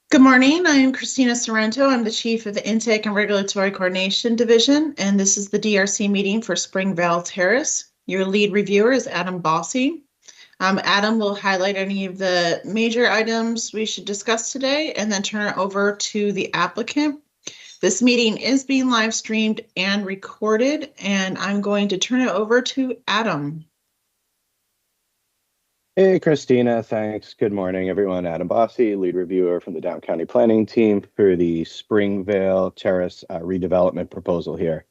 Good morning. I am Christina Sorrento. I'm the Chief of the Intake and Regulatory Coordination Division, and this is the DRC meeting for Springvale Terrace. Your lead reviewer is Adam Bossy. Adam will highlight any of the major items we should discuss today and then turn it over to the applicant. This meeting is being live streamed and recorded, and I'm going to turn it over to Adam. Hey, Christina. Thanks. Good morning, everyone. Adam Bossy, lead reviewer from the Down County Planning Team for the Springvale Terrace redevelopment proposal here.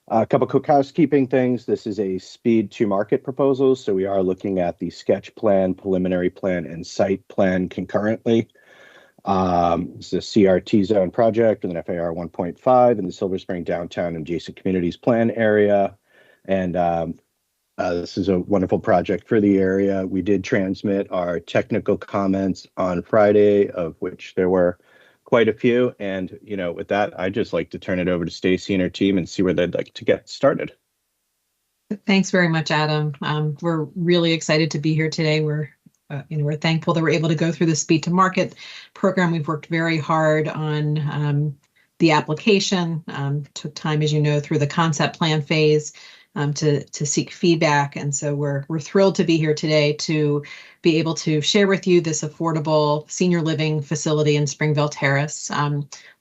A couple quick housekeeping things. This is a speed to market proposal, so we are looking at the sketch plan, preliminary plan, and site plan concurrently. It's a CRT zone project with an FAR 1.5 in the Silver Spring downtown and adjacent communities plan area. And this is a wonderful project for the area. We did transmit our technical comments on Friday, of which there were quite a few. And, with that, I'd just like to turn it over to Stacy and her team and see where they'd like to get started. Thanks very much, Adam. We're really excited to be here today. We're thankful that we're able to go through the speed to market program. We've worked very hard on the application, took time, as you know, through the concept plan phase to seek feedback. And so we're thrilled to be here today to be able to share with you this affordable senior living facility in Springvale Terrace.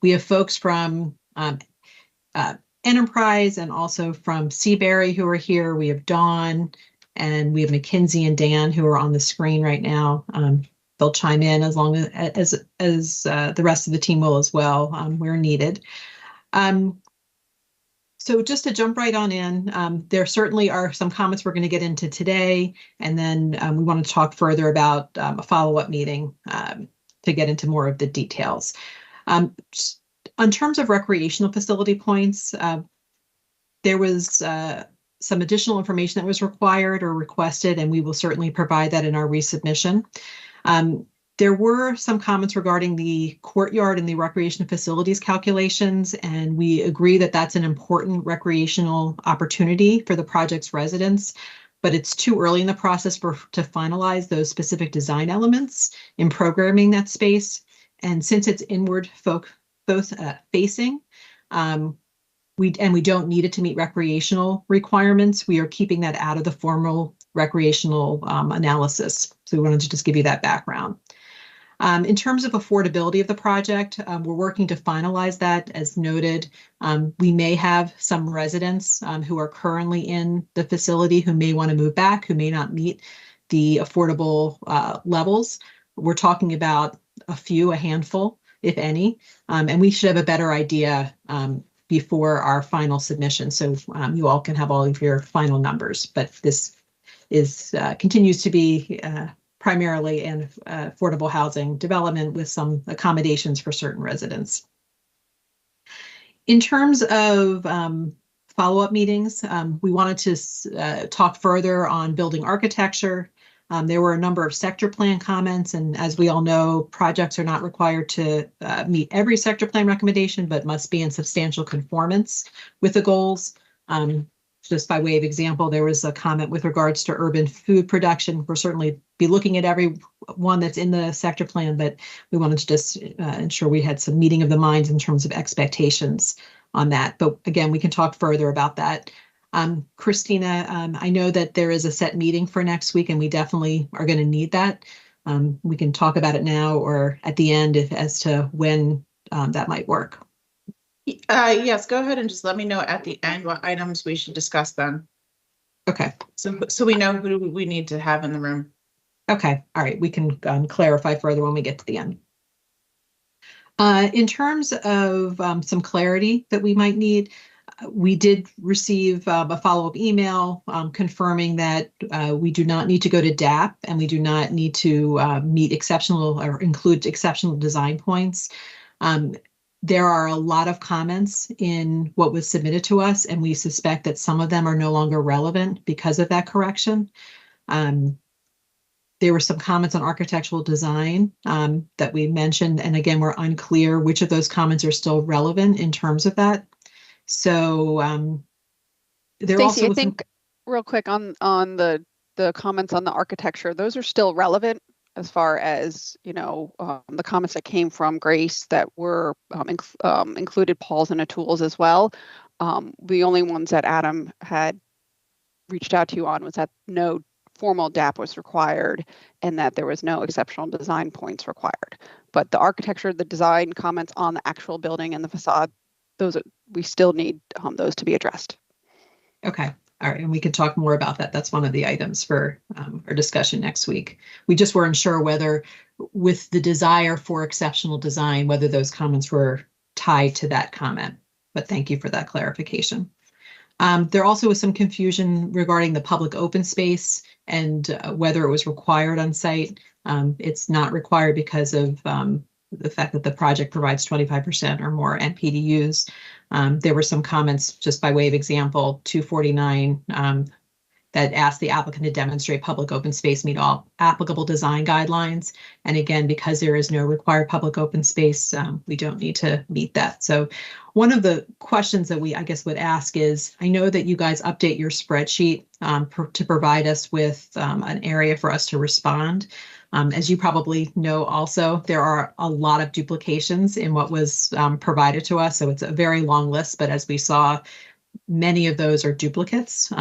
We have folks from Enterprise and also from Seabury who are here. We have Dawn and we have McKinsey and Dan who are on the screen right now. They'll chime in as long as the rest of the team will as well, where needed. So just to jump right on in, there certainly are some comments we're going to get into today, and then we want to talk further about a follow-up meeting to get into more of the details. In terms of recreational facility points, there was some additional information that was required or requested, and we will certainly provide that in our resubmission. There were some comments regarding the courtyard and the recreational facilities calculations, and we agree that that's an important recreational opportunity for the project's residents, but it's too early in the process to finalize those specific design elements in programming that space. And since it's inward facing, we don't need it to meet recreational requirements, we are keeping that out of the formal recreational analysis. So we wanted to just give you that background. In terms of affordability of the project, we're working to finalize that. As noted, we may have some residents who are currently in the facility who may want to move back, who may not meet the affordable levels. We're talking about a handful, if any, and we should have a better idea before our final submission. So you all can have all of your final numbers, but this is continues to be primarily an affordable housing development with some accommodations for certain residents. In terms of follow-up meetings, we wanted to talk further on building architecture. There were a number of sector plan comments, and as we all know, projects are not required to meet every sector plan recommendation, but must be in substantial conformance with the goals. Just by way of example, there was a comment with regards to urban food production. We'll certainly be looking at every one that's in the sector plan, but we wanted to just ensure we had some meeting of the minds in terms of expectations on that. But again, we can talk further about that. Christina, I know that there is a set meeting for next week, and we definitely are going to need that. We can talk about it now or at the end as to when that might work. Yes, go ahead and just let me know at the end what items we should discuss then. Okay. So we know who we need to have in the room. Okay. All right. We can clarify further when we get to the end. In terms of some clarity that we might need, we did receive a follow-up email confirming that we do not need to go to DAP and we do not need to meet exceptional or include exceptional design points. There are a lot of comments in what was submitted to us, and we suspect that some of them are no longer relevant because of that correction. There were some comments on architectural design that we mentioned, and again, we're unclear which of those comments are still relevant in terms of that. So there Stacey, also I think real quick on the comments on the architecture, those are still relevant. as far as, the comments that came from Grace that were included Paul's and Atul's as well. The only ones that Adam had reached out to you on was that no formal DAP was required and that there was no exceptional design points required. But the architecture, the design comments on the actual building and the facade, we still need those to be addressed. Okay. All right. And we could talk more about that. That's one of the items for our discussion next week. We just weren't sure whether with the desire for exceptional design, whether those comments were tied to that comment. But thank you for that clarification. There also was some confusion regarding the public open space and whether it was required on site. It's not required because of the fact that the project provides 25% or more NPDUs. There were some comments, just by way of example, 249 that asked the applicant to demonstrate public open space meet all applicable design guidelines. And again, because there is no required public open space, we don't need to meet that. So one of the questions that we, I guess, would ask is, I know that you guys update your spreadsheet to provide us with an area for us to respond. As you probably know also, there are a lot of duplications in what was provided to us. So it's a very long list, but as we saw, many of those are duplicates.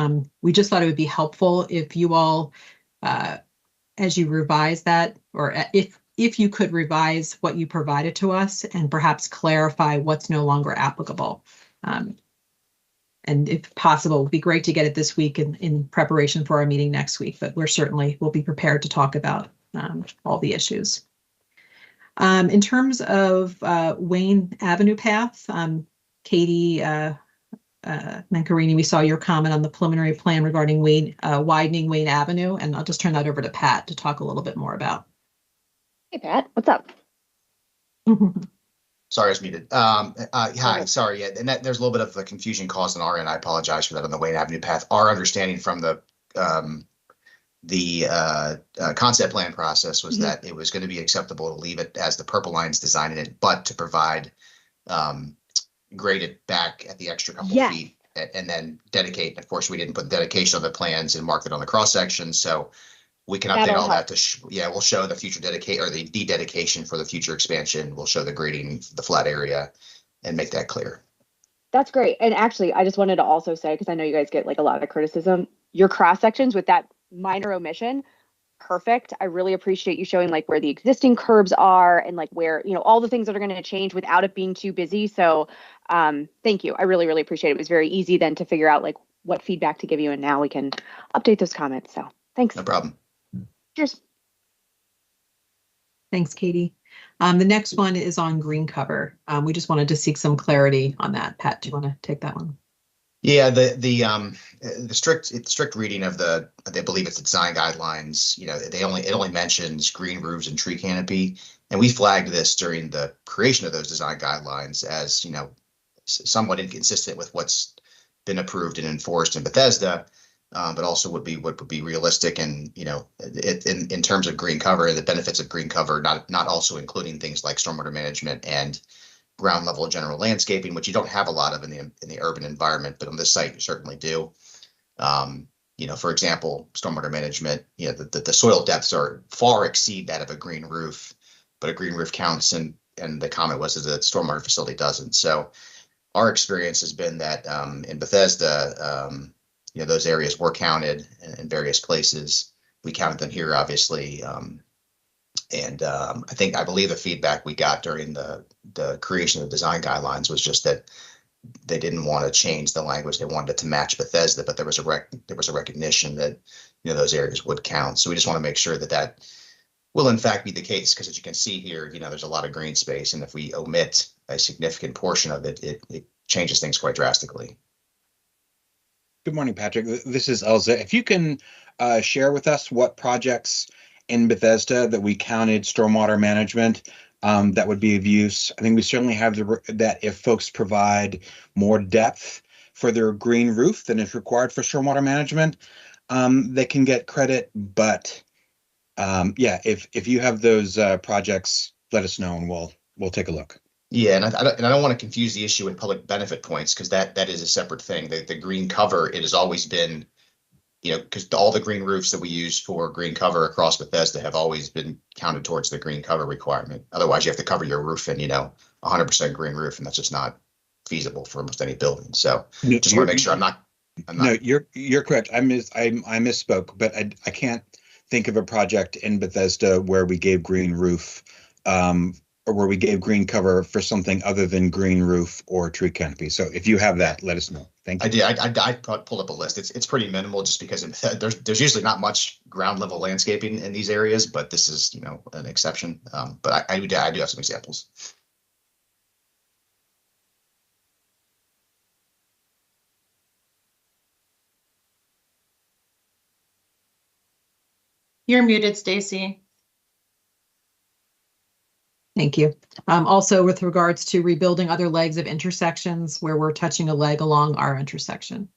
We just thought it would be helpful if you all, as you revise that, or if you could revise what you provided to us and perhaps clarify what's no longer applicable. And if possible, it would be great to get it this week in preparation for our meeting next week, but we'll be prepared to talk about all the issues. In terms of Wayne Avenue path, Katie Mancarini, we saw your comment on the preliminary plan regarding widening Wayne Avenue, and I'll just turn that over to Pat to talk a little bit more about. Hey, Pat, what's up? Sorry, I was muted. Hi, sorry. Yeah, and there's a little bit of a confusion caused on our end. I apologize for that on the Wayne Avenue path. Our understanding from the concept plan process was that it was going to be acceptable to leave it as the purple lines design in it, but to provide graded back at the extra couple feet and then dedicate. Of course, we didn't put dedication on the plans and mark it on the cross section, so we can update all that to we'll show the future dedicate or the de-dedication for the future expansion. We'll show the grading, the flat area, and make that clear. That's great. And actually, I just wanted to also say, because I know you guys get like a lot of criticism, your cross sections with that minor omission, perfect. I really appreciate you showing like where the existing curbs are and like where, all the things that are going to change without it being too busy. So thank you. I really, really appreciate it. It was very easy then to figure out like what feedback to give you. And now we can update those comments. So thanks. No problem. Cheers. Thanks, Katie. The next one is on green cover. We just wanted to seek some clarity on that. Pat, do you want to take that one? Yeah, the strict reading of I believe it's the design guidelines. It only mentions green roofs and tree canopy, and we flagged this during the creation of those design guidelines as somewhat inconsistent with what's been approved and enforced in Bethesda, but also what would be realistic and in terms of green cover and the benefits of green cover, not also including things like stormwater management and ground level general landscaping, which you don't have a lot of in the urban environment, but on this site you certainly do. For example, stormwater management, the soil depths are far exceed that of a green roof, but a green roof counts, and the comment was that the stormwater facility doesn't. So our experience has been that in Bethesda, those areas were counted in various places. We counted them here, obviously. I believe the feedback we got during the creation of the design guidelines was just that they didn't want to change the language. They wanted it to match Bethesda, but there was a recognition that those areas would count. So we just want to make sure that will in fact be the case, because as you can see here, there's a lot of green space, and if we omit a significant portion of it, it changes things quite drastically. Good morning, Patrick. This is Elza. If you can share with us what projects in Bethesda that we counted stormwater management that would be of use. I think we certainly have that if folks provide more depth for their green roof than is required for stormwater management, they can get credit. But if you have those projects, let us know and we'll take a look. Yeah, and I don't want to confuse the issue with public benefit points, because that is a separate thing. The green cover, it has always been because all the green roofs that we use for green cover across Bethesda have always been counted towards the green cover requirement. Otherwise, you have to cover your roof in, 100% green roof, and that's just not feasible for almost any building. So just want to make sure I'm not. No, you're correct. I misspoke, but I can't think of a project in Bethesda where we gave green roof, or where we gave green cover for something other than green roof or tree canopy. So if you have that, let us know. Thank you. I pulled up a list. It's pretty minimal just because there's usually not much ground level landscaping in these areas, but this is, an exception. But I do have some examples. You're muted, Stacy. Thank you. Also, with regards to rebuilding other legs of intersections where we're touching a leg along our intersection.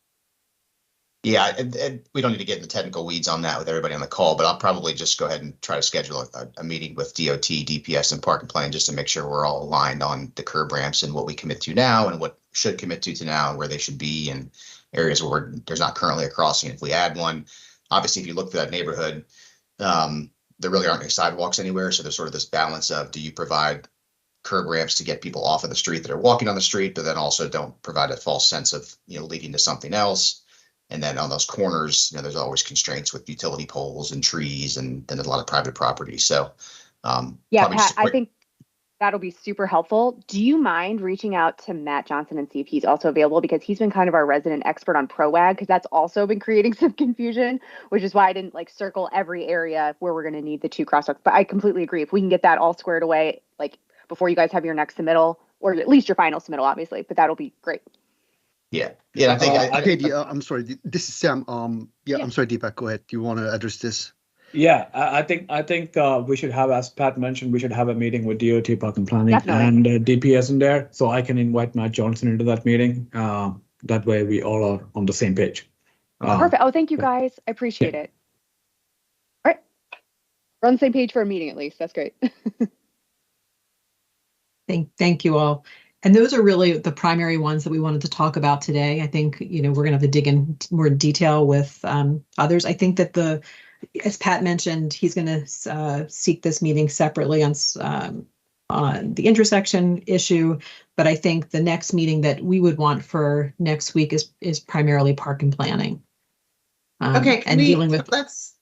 Yeah, and we don't need to get into technical weeds on that with everybody on the call, but I'll probably just go ahead and try to schedule a meeting with DOT, DPS, and Park and Plan just to make sure we're all aligned on the curb ramps and what we commit to now and what should commit to now and where they should be, and areas where there's not currently a crossing. If we add one, obviously, if you look through that neighborhood, there really aren't any sidewalks anywhere. So there's sort of this balance of, do you provide curb ramps to get people off of the street that are walking on the street, but then also don't provide a false sense of, leading to something else. And then on those corners, there's always constraints with utility poles and trees, and then there's a lot of private property. So yeah, Pat, I think that'll be super helpful. Do you mind reaching out to Matt Johnson and see if he's also available? Because he's been kind of our resident expert on ProWag, because that's also been creating some confusion, which is why I didn't circle every area where we're going to need the 2 crosswalks. But I completely agree. If we can get that all squared away, before you guys have your next submittal, or at least your final submittal, obviously, but that'll be great. Yeah. I think. I'm sorry. This is Sam. I'm sorry, Deepak. Go ahead. Do you want to address this? Yeah, I think we should have, as Pat mentioned, we should have a meeting with DOT, Park and Planning, Definitely. and DPS in there, so I can invite Matt Johnson into that meeting. That way, we all are on the same page. Perfect. Oh, thank you guys. I appreciate it. All right, we're on the same page for a meeting at least. That's great. Thank you all. And those are really the primary ones that we wanted to talk about today. I think, we're going to have to dig in more detail with others. I think that as Pat mentioned, he's going to seek this meeting separately on the intersection issue. But I think the next meeting that we would want for next week is primarily Park and Planning. Okay, and dealing with.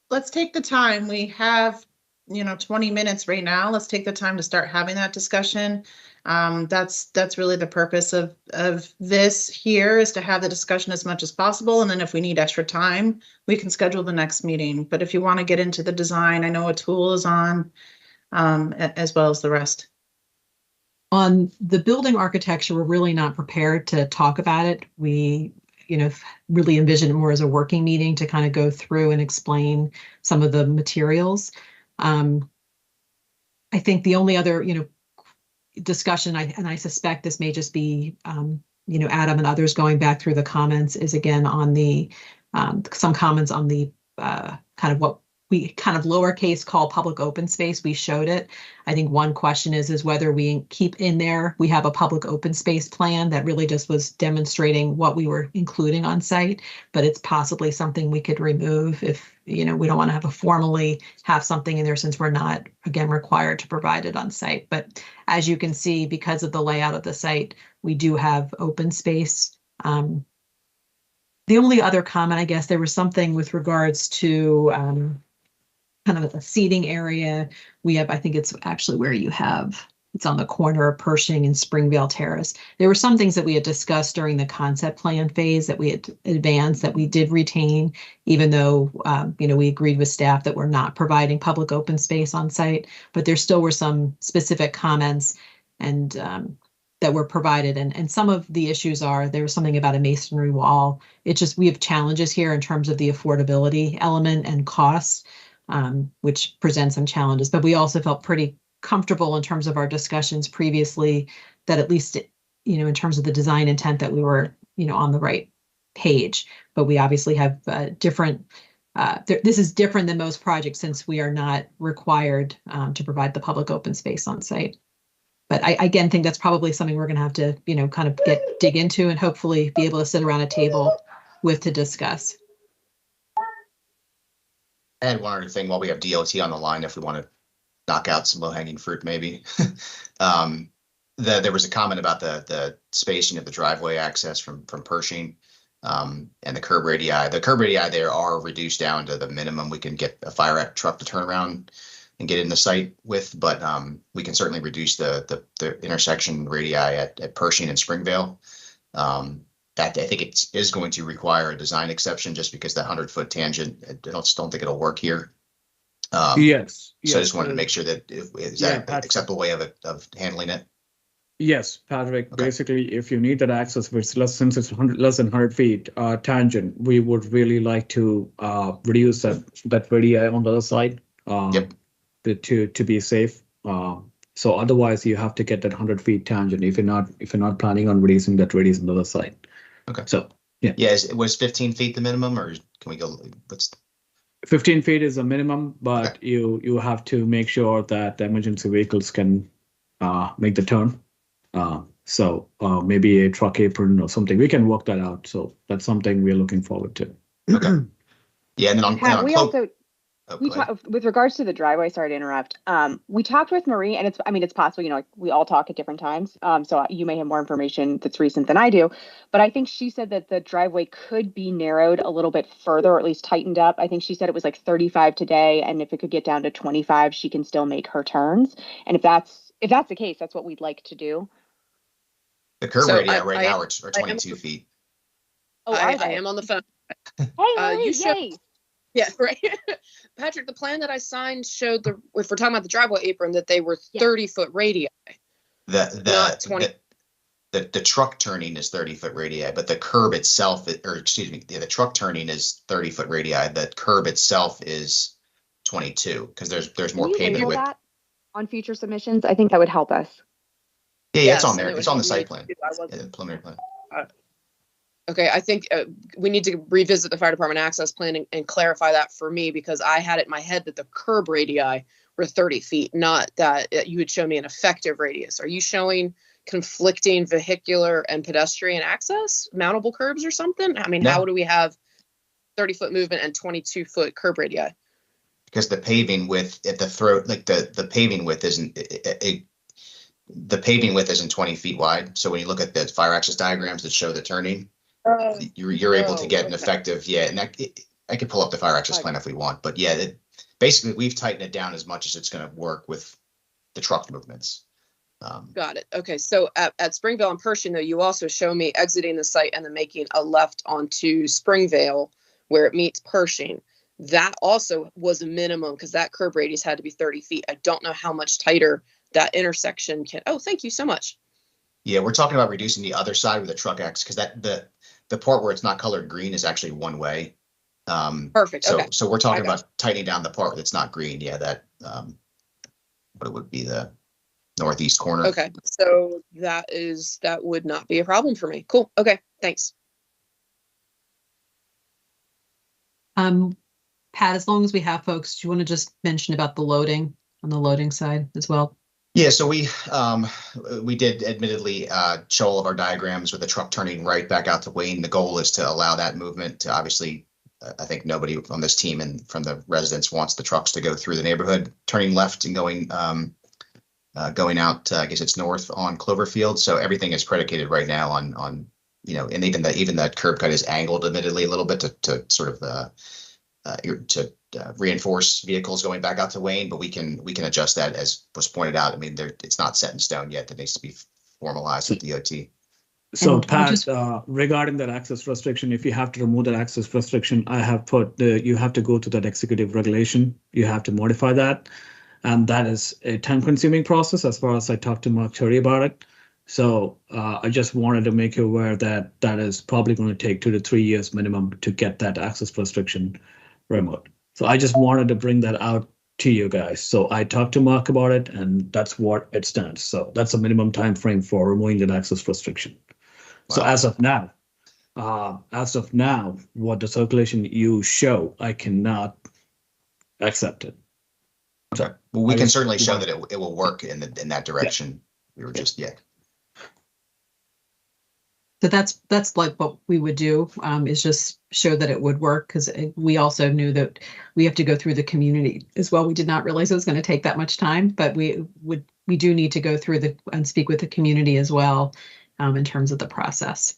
Let's take the time. We have 20 minutes right now. Let's take the time to start having that discussion. That's really the purpose of this here, is to have the discussion as much as possible. And then if we need extra time, we can schedule the next meeting. But if you want to get into the design, I know Atul is on, as well as the rest. On the building architecture, we're really not prepared to talk about it. We, really envision it more as a working meeting to kind of go through and explain some of the materials. I think the only other, discussion, and I suspect this may just be, Adam and others going back through the comments, is again on the some comments on the kind of what we kind of lowercase call public open space. We showed it. I think one question is whether we keep in there. We have a public open space plan that really just was demonstrating what we were including on site, but it's possibly something we could remove if, we don't want to formally have something in there, since we're not, again, required to provide it on site. But as you can see, because of the layout of the site, we do have open space. The only other comment, I guess, there was something with regards to kind of a seating area. We have, I think it's actually where it's on the corner of Pershing and Springvale Terrace. There were some things that we had discussed during the concept plan phase that we had advanced that we did retain, even though, we agreed with staff that we're not providing public open space on site, but there still were some specific comments and that were provided. And some of the issues there was something about a masonry wall. It's just, we have challenges here in terms of the affordability element and cost, which presents some challenges, but we also felt pretty comfortable in terms of our discussions previously that at least, in terms of the design intent, that we were, on the right page. But we obviously have different, this is different than most projects since we are not required to provide the public open space on site. But I again think that's probably something we're going to have to, kind of dig into and hopefully be able to sit around a table to discuss. I had one other thing while we have DOT on the line, if we want to knock out some low hanging fruit, maybe. There was a comment about the spacing of the driveway access from Pershing, and the curb radii. The curb radii there are reduced down to the minimum we can get a fire truck to turn around and get in the site with, but we can certainly reduce the intersection radii at Pershing and Springvale. That I think it is going to require a design exception just because that 100-foot tangent, I don't think it'll work here. Yes. So I just wanted to make sure that is that an acceptable way of handling it? Yes, Patrick. Okay. Basically, if you need that access, which since it's less than 100 feet tangent, we would really like to reduce that radii on the other side. Yep. To be safe. So otherwise, you have to get that 100 feet tangent if you're not planning on reducing that radius on the other side. Okay. So yeah. Yeah. Was 15 feet the minimum, or can we go? What's 15 feet is a minimum, but okay. you have to make sure that the emergency vehicles can make the turn. So maybe a truck apron or something. We can work that out. So that's something we're looking forward to. Okay. Yeah, and then on Pat, we also oh, we talked with regards to the driveway. Sorry to interrupt. We talked with Marie, and it's possible, like we all talk at different times. So you may have more information that's recent than I do, but I think she said that the driveway could be narrowed a little bit further, or at least tightened up. I think she said it was like 35 today, and if it could get down to 25, she can still make her turns. And if that's the case, that's what we'd like to do. The curb radii right now are 22 feet. Oh, I am on the phone. Hey, Marie, yay! Yeah, right. Patrick, the plan that I signed showed if we're talking about the driveway apron, that they were 30-foot radii. Not 20. The truck turning is 30-foot radii, but the curb itself, the truck turning is 30-foot radii. The curb itself is 22 because there's more pavement width. That on future submissions, I think that would help us. Yeah, it's on there. It's on the site plan. The preliminary plan. Okay, I think we need to revisit the fire department access plan and clarify that for me, because I had it in my head that the curb radii were 30 feet, not that you would show me an effective radius. Are you showing conflicting vehicular and pedestrian access, mountable curbs or something? I mean, How do we have 30-foot movement and 22-foot curb radii? Because the paving width at the throat, like the paving width isn't the paving width isn't 20 feet wide. So when you look at the fire access diagrams that show the turning, you're able to get an effective, and I could pull up the fire access plan if we want, but yeah, basically we've tightened it down as much as it's going to work with the truck movements. Got it. Okay, so at Springvale and Pershing, though, you also show me exiting the site and then making a left onto Springvale where it meets Pershing. That also was a minimum because that curb radius had to be 30 feet. I don't know how much tighter that intersection can. Oh, thank you so much. Yeah, we're talking about reducing the other side where the truck acts, because the part where it's not colored green is actually one way. Perfect. So, okay. So we're talking about tightening down the part that's not green. Yeah, that what it would be the northeast corner. Okay, so that would not be a problem for me. Cool. Okay, thanks. Pat, as long as we have folks, do you want to just mention about the loading on the loading side as well? Yeah, so we did admittedly show all of our diagrams with the truck turning right back out to Wayne. The goal is to allow that movement to obviously, I think nobody on this team and from the residents wants the trucks to go through the neighborhood, turning left and going out, I guess it's north on Cloverfield. So everything is predicated right now on and even that curb cut is angled admittedly a little bit to sort of reinforce vehicles going back out to Wayne, but we can adjust that as was pointed out. I mean, it's not set in stone yet. That needs to be formalized with DOT. So Pat, regarding that access restriction, if you have to remove that access restriction, I have put you have to go to that executive regulation. You have to modify that. And that is a time-consuming process as far as I talked to Mark Cherry about it. So I just wanted to make you aware that that is probably going to take 2 to 3 years minimum to get that access restriction removed. So I just wanted to bring that out to you guys. So I talked to Mark about it, and that's what it stands. So that's a minimum time frame for removing that access restriction. Wow. So as of now, what the circulation you show, I cannot accept it. Okay. So well, we can certainly show that it will work in that direction. Yeah. We were just So that's like what we would do, is just show that it would work, because we also knew that we have to go through the community as well. We did not realize it was going to take that much time, but we do need to go through and speak with the community as well, in terms of the process.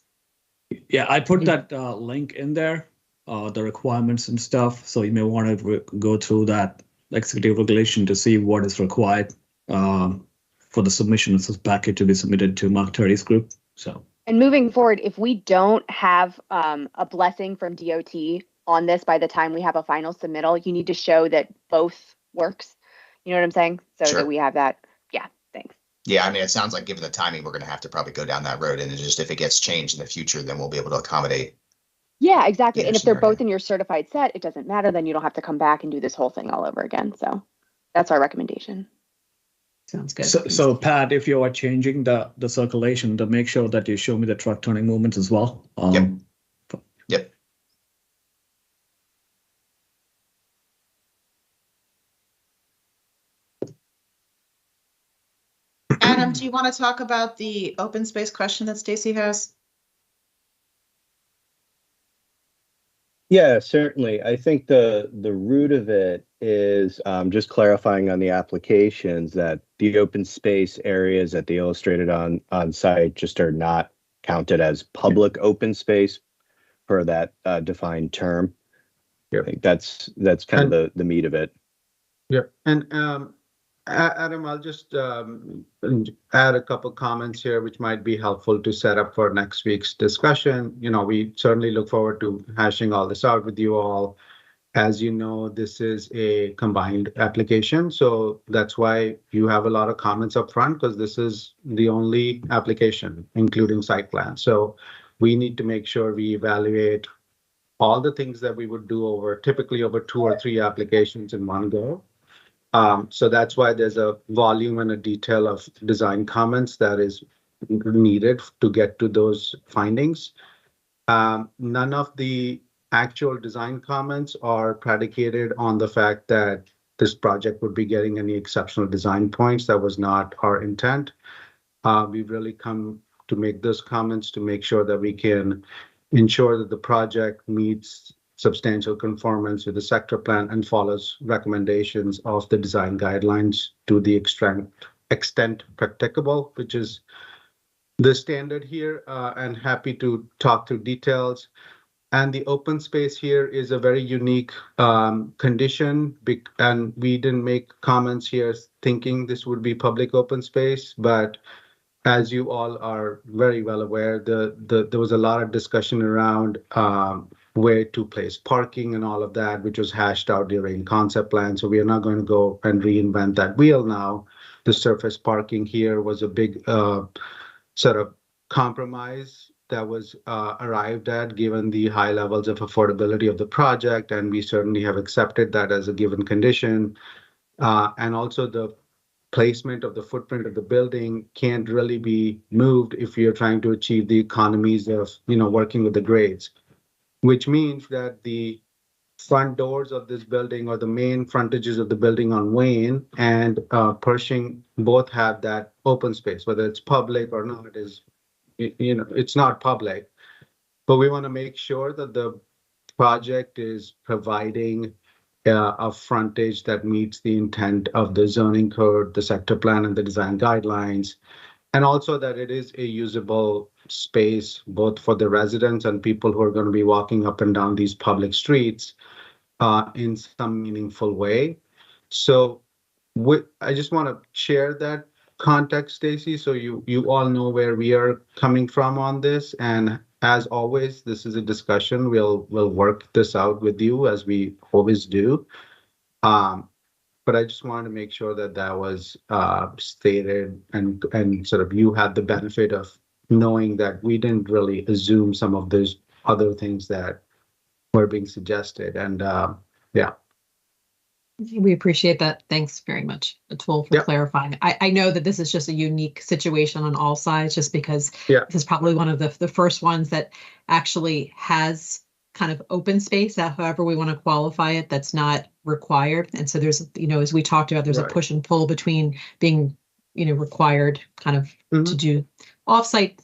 Yeah, I put that link in there, the requirements and stuff. So you may want to go through that executive regulation to see what is required for the submission of this packet to be submitted to Mark Terry's group. So. And moving forward, if we don't have a blessing from DOT on this by the time we have a final submittal, you need to show that both works. You know what I'm saying? So Sure. that we have that. Yeah, thanks. Yeah, I mean, it sounds like given the timing, we're going to have to probably go down that road. And just if it gets changed in the future, then we'll be able to accommodate. Yeah, exactly. Either And if they're scenario. both in your certified set, it doesn't matter. Then you don't have to come back and do this whole thing all over again. So that's our recommendation. Sounds good. So Pat, if you are changing the circulation, to make sure that you show me the truck turning movements as well. Yep. Adam, do you want to talk about the open space question that Stacy has? Yeah, certainly. I think the root of it is just clarifying on the applications that the open space areas that they illustrated on site just are not counted as public open space for that defined term. I think that's kind of the meat of it. Yeah, and Adam, I'll just add a couple comments here, which might be helpful to set up for next week's discussion. You know, we certainly look forward to hashing all this out with you all. As you know, this is a combined application, so that's why you have a lot of comments up front, because this is the only application, including site plan. So we need to make sure we evaluate all the things that we would do typically over 2 or 3 applications in one go. So that's why there's a volume and a detail of design comments that is needed to get to those findings. None of the actual design comments are predicated on the fact that this project would be getting any exceptional design points. That was not our intent. We've really come to make those comments to make sure that we can ensure that the project meets substantial conformance with the sector plan and follows recommendations of the design guidelines to the extent practicable, which is the standard here, and happy to talk through details. And the open space here is a very unique condition, and we didn't make comments here thinking this would be public open space, but as you all are very well aware, there was a lot of discussion around where to place parking and all of that, which was hashed out during concept plan. So we are not going to go and reinvent that wheel now. The surface parking here was a big sort of compromise that was arrived at given the high levels of affordability of the project, and we certainly have accepted that as a given condition. And also the placement of the footprint of the building can't really be moved if you're trying to achieve the economies of, working with the grades, which means that the front doors of this building or the main frontages of the building on Wayne and Pershing both have that open space, whether it's public or not is, it's not public, but we want to make sure that the project is providing a frontage that meets the intent of the zoning code, the sector plan, and the design guidelines, and also that it is a usable space both for the residents and people who are going to be walking up and down these public streets in some meaningful way. So I just want to share that context, Stacy, so you all know where we are coming from on this. And as always, this is a discussion. We'll work this out with you as we always do. But I just wanted to make sure that was stated and sort of you had the benefit of knowing that we didn't really assume some of those other things that were being suggested. And yeah. We appreciate that. Thanks very much, Atul, for clarifying. I know that this is just a unique situation on all sides, just because this is probably one of the first ones that actually has kind of open space, however we want to qualify it, that's not required. And so there's, as we talked about, there's a push and pull between being, required kind of to do offsite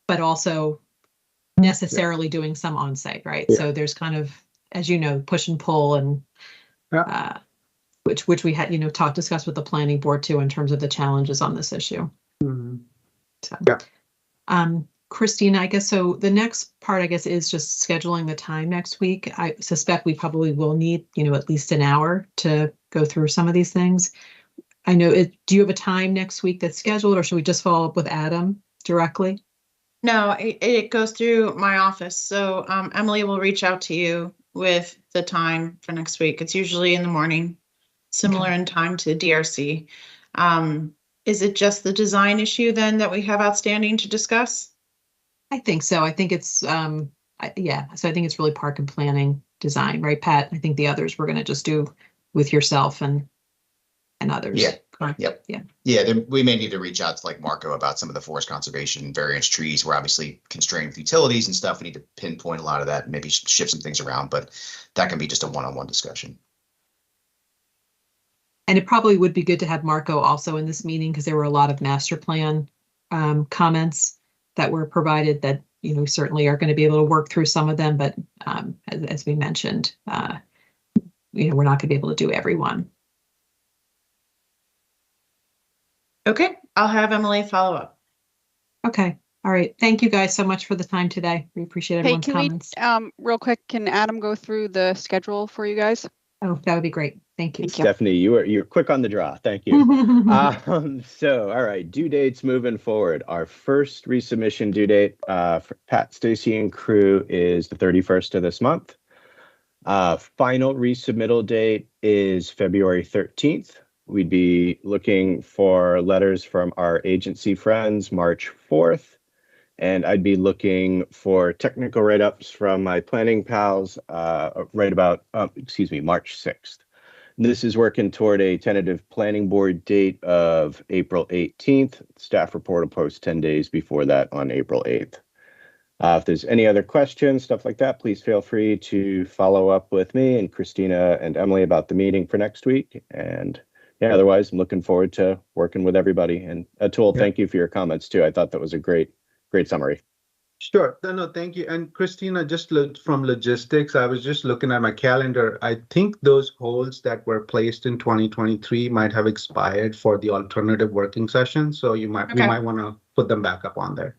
but also necessarily doing some on-site, right? Yeah. So there's kind of, as you know, push and pull, and Yeah. which we had, discussed with the planning board too, in terms of the challenges on this issue. Mhm. So, Yeah. Christina, I guess, so the next part, I guess, is just scheduling the time next week. I suspect we probably will need, at least an hour to go through some of these things. I know do you have a time next week that's scheduled, or should we just follow up with Adam directly? No, it goes through my office. So Emily will reach out to you with the time for next week. It's usually in the morning, similar in time to DRC. Is it just the design issue then that we have outstanding to discuss? I think so. I think it's, yeah. So I think it's really park and planning design, right, Pat? I think the others we're going to just do with yourself and others. Yeah. Correct? Yep. Yeah. Yeah, then we may need to reach out to like Marco about some of the forest conservation variance trees. We're obviously constrained with utilities and stuff. We need to pinpoint a lot of that, maybe shift some things around, but that can be just a one-on-one discussion. And it probably would be good to have Marco also in this meeting, because there were a lot of master plan comments that were provided that, we certainly are going to be able to work through some of them. But as we mentioned, we're not going to be able to do everyone. Okay, I'll have Emily follow up. Okay. All right. Thank you guys so much for the time today. We appreciate Hey, everyone's can comments. we, real quick, can Adam go through the schedule for you guys? Oh, that would be great. Thank you. Thank you. Stephanie, you're quick on the draw. Thank you. So, all right, due dates moving forward. Our first resubmission due date for Pat, Stacy, and crew is the 31st of this month. Final resubmittal date is February 13th. We'd be looking for letters from our agency friends March 4th. And I'd be looking for technical write-ups from my planning pals right about, March 6th. This is working toward a tentative planning board date of April 18th. Staff report will post 10 days before that on April 8th. If there's any other questions, stuff like that, please feel free to follow up with me and Christina and Emily about the meeting for next week. And yeah, otherwise, I'm looking forward to working with everybody. And Atul, thank you for your comments too. I thought that was a great summary. Sure. No, thank you. And Christina, just from logistics, I was just looking at my calendar. I think those holds that were placed in 2023 might have expired for the alternative working session. So we might want to put them back up on there.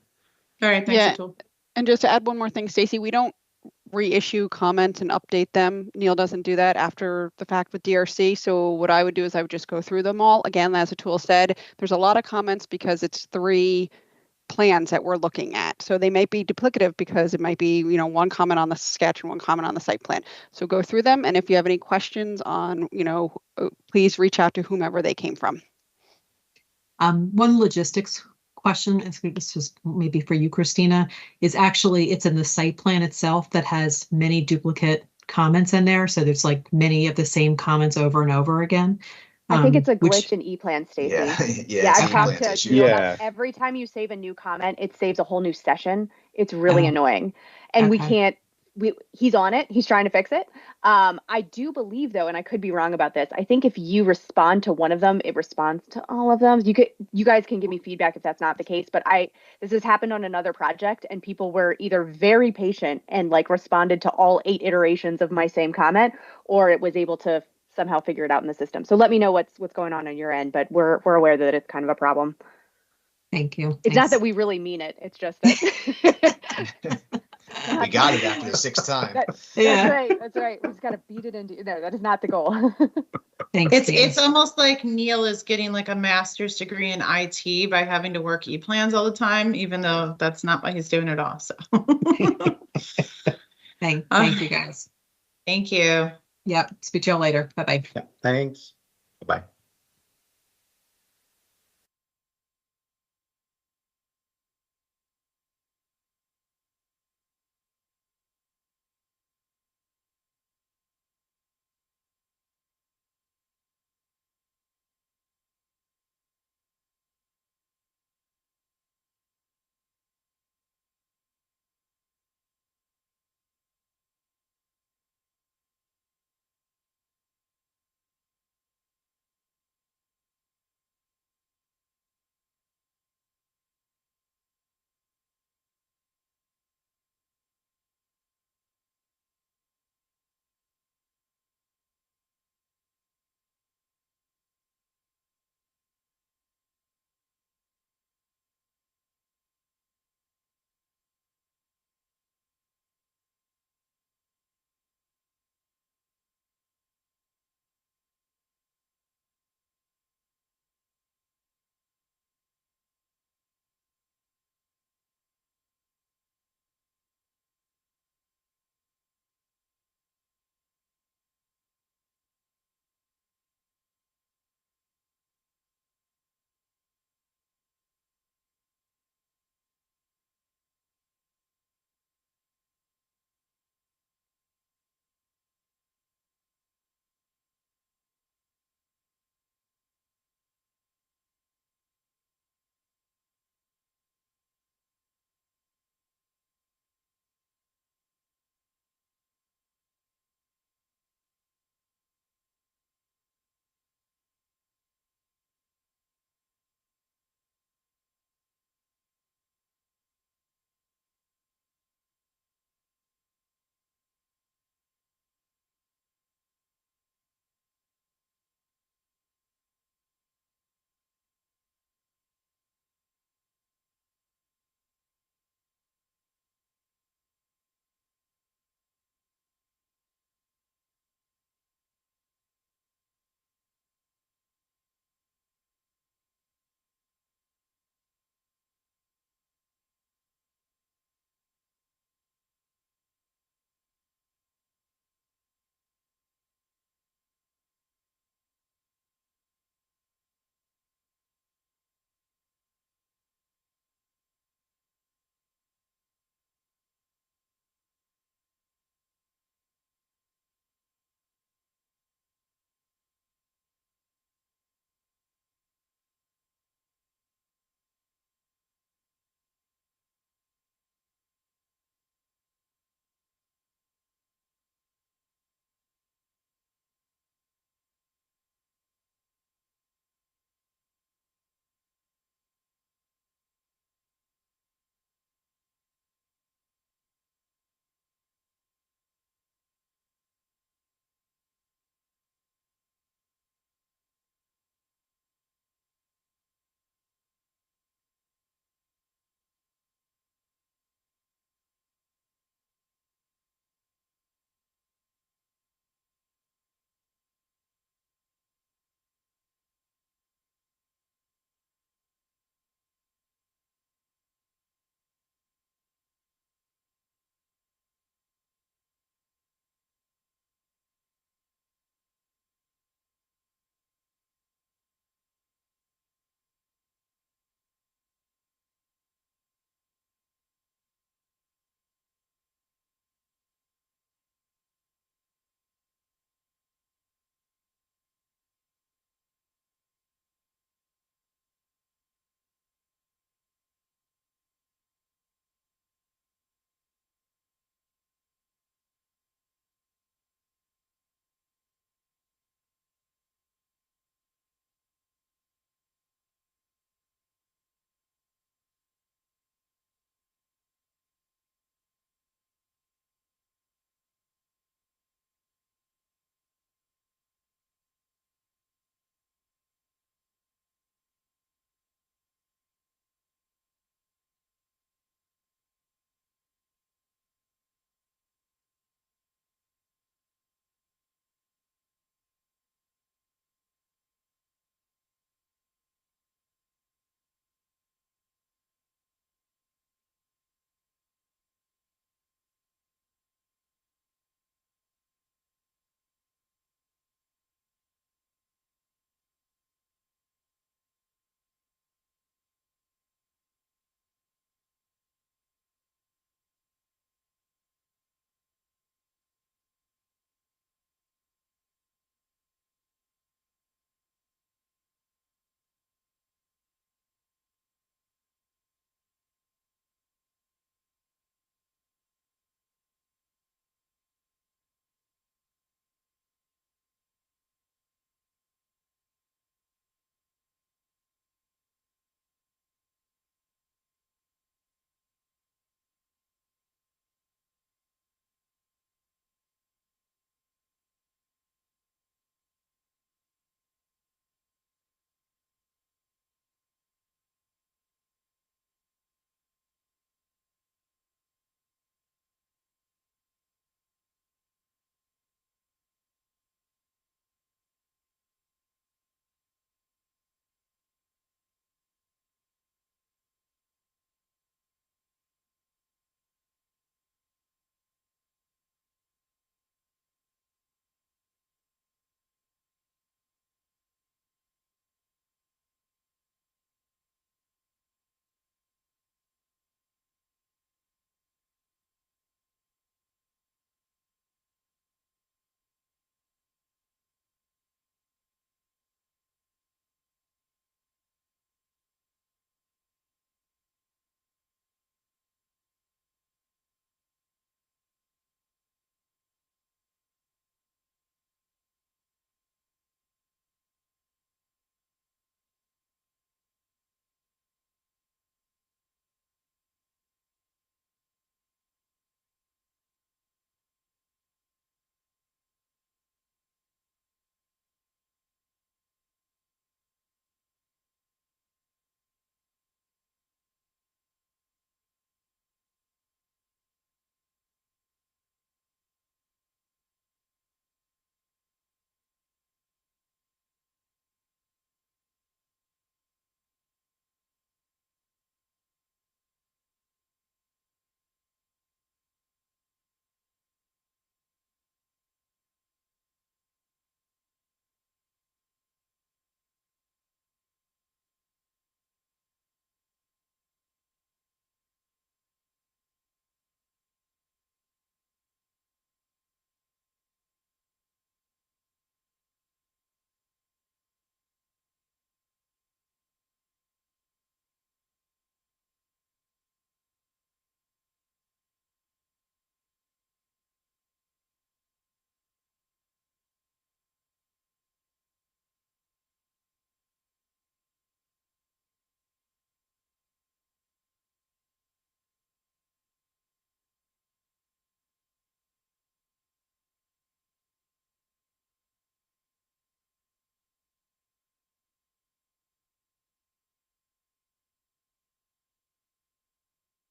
All right, thanks, Atul. And just to add one more thing, Stacy, we don't reissue comments and update them. Neil doesn't do that after the fact with DRC. So what I would do is I would just go through them all. Again, as Atul said, there's a lot of comments because it's 3 plans that we're looking at. So they might be duplicative because it might be, one comment on the sketch and one comment on the site plan. So go through them. And if you have any questions on, please reach out to whomever they came from. One logistics question, and this is maybe for you, Christina, is actually it's in the site plan itself that has many duplicate comments in there. So there's like many of the same comments over and over again. I think it's a glitch in ePlan, Stacy. Yeah, I've talked to issue. Neil about every time you save a new comment, it saves a whole new session. It's really annoying. And we can't, he's on it. He's trying to fix it. I do believe though, and I could be wrong about this, I think if you respond to one of them, it responds to all of them. You guys can give me feedback if that's not the case, but this has happened on another project and people were either very patient and like responded to all 8 iterations of my same comment, or it was able to somehow figure it out in the system. So let me know what's going on your end, but we're aware that it's kind of a problem. Thank you. It's not that we really mean it. It's just that we got it after the 6th time. That's right. We just got to beat it into no, that is not the goal. Thanks. It's almost like Neil is getting like a master's degree in IT by having to work e-plans all the time, even though that's not why he's doing it all. So thank you guys. Thank you. Yep. Speak to you all later. Bye-bye. Yeah, thanks. Bye-bye.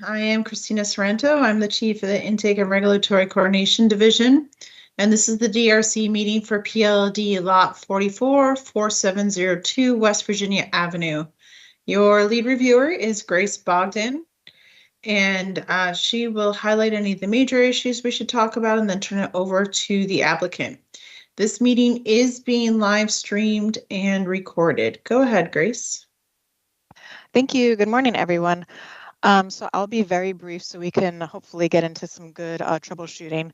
I am Christina Sorrento. I'm the Chief of the Intake and Regulatory Coordination Division, and this is the DRC meeting for PLD Lot 44, 4702 West Virginia Avenue. Your lead reviewer is Grace Bogdan, and she will highlight any of the major issues we should talk about and then turn it over to the applicant. This meeting is being live streamed and recorded. Go ahead, Grace. Thank you. Good morning, everyone. So I'll be very brief so we can hopefully get into some good troubleshooting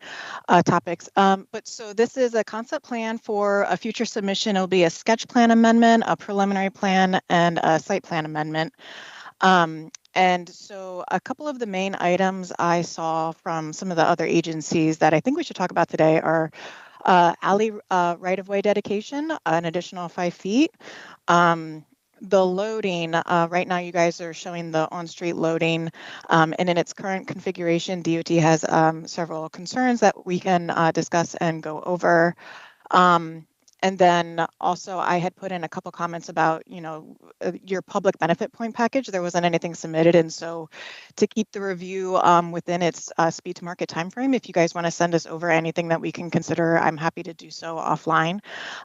topics. But so this is a concept plan for a future submission. It'll be a sketch plan amendment, a preliminary plan, and a site plan amendment. And so a couple of the main items I saw from some of the other agencies that I think we should talk about today are alley right-of-way dedication, an additional 5 feet. The loading, right now you guys are showing the on-street loading, and in its current configuration, DOT has several concerns that we can discuss and go over. And then also I had put in a couple comments about, your public benefit point package. There wasn't anything submitted. And so to keep the review within its speed to market timeframe, if you guys want to send us over anything that we can consider, I'm happy to do so offline.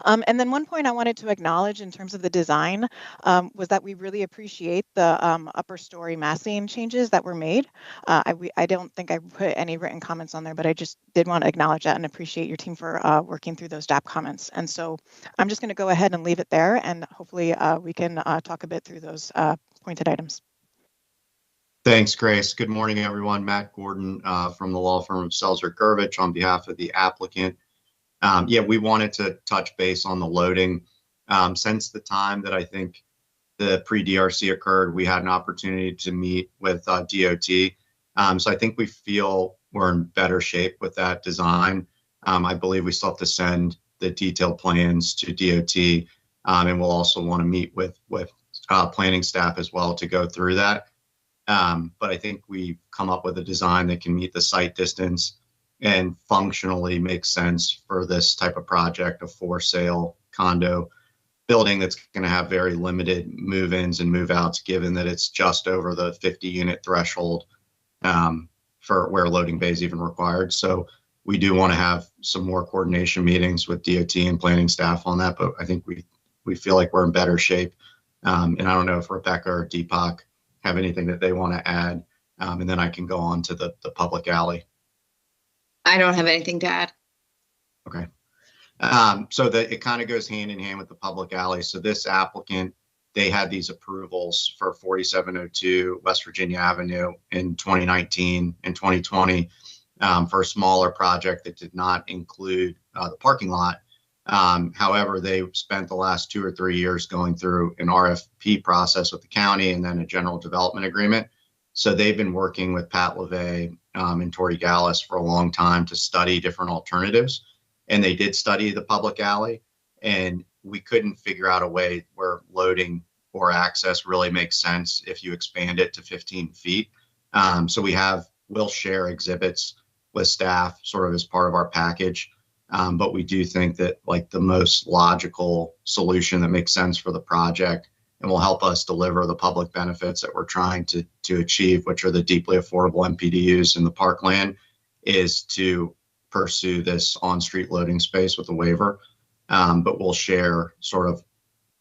And then one point I wanted to acknowledge in terms of the design was that we really appreciate the upper story massing changes that were made. I don't think I put any written comments on there, but I just did want to acknowledge that and appreciate your team for working through those DAP comments. And so I'm just going to go ahead and leave it there, and hopefully we can talk a bit through those pointed items. Thanks, Grace. Good morning, everyone. Matt Gordon from the law firm of Selzer Gervich on behalf of the applicant. Yeah, we wanted to touch base on the loading. Since the time that I think the pre-DRC occurred, we had an opportunity to meet with DOT. So I think we feel we're in better shape with that design. I believe we still have to send the detailed plans to DOT, and we'll also want to meet with planning staff as well to go through that. But I think we've come up with a design that can meet the site distance and functionally makes sense for this type of project, a for sale condo building that's going to have very limited move-ins and move-outs, given that it's just over the 50 unit threshold for where loading bay is even required. So we do want to have some more coordination meetings with DOT and planning staff on that, but I think we feel like we're in better shape. And I don't know if Rebecca or Deepak have anything that they want to add, and then I can go on to the public alley. I don't have anything to add. Okay. So that it kind of goes hand in hand with the public alley. So this applicant, they had these approvals for 4702 West Virginia Avenue in 2019 and 2020 for a smaller project that did not include the parking lot. However, they spent the last 2 or 3 years going through an RFP process with the county and then a general development agreement. So they've been working with Pat LeVay and Tori Gallus for a long time to study different alternatives. And they did study the public alley, and we couldn't figure out a way where loading or access really makes sense if you expand it to 15 feet. So we'll share exhibits with staff sort of as part of our package. But we do think that like the most logical solution that makes sense for the project and will help us deliver the public benefits that we're trying to achieve, which are the deeply affordable MPDUs in the parkland, is to pursue this on-street loading space with a waiver. But we'll share sort of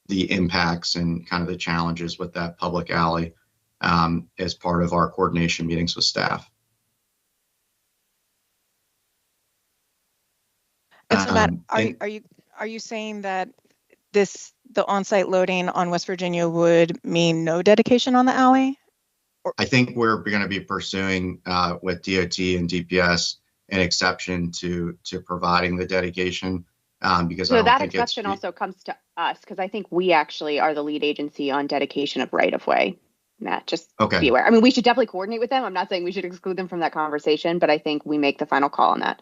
the impacts and kind of the challenges with that public alley as part of our coordination meetings with staff. And so Matt, are you saying that the on-site loading on West Virginia would mean no dedication on the alley? I think we're going to be pursuing with DOT and DPS an exception to providing the dedication because so that exception also comes to us because I think we actually are the lead agency on dedication of right of way. Matt, just be aware. I mean, we should definitely coordinate with them. I'm not saying we should exclude them from that conversation, but I think we make the final call on that.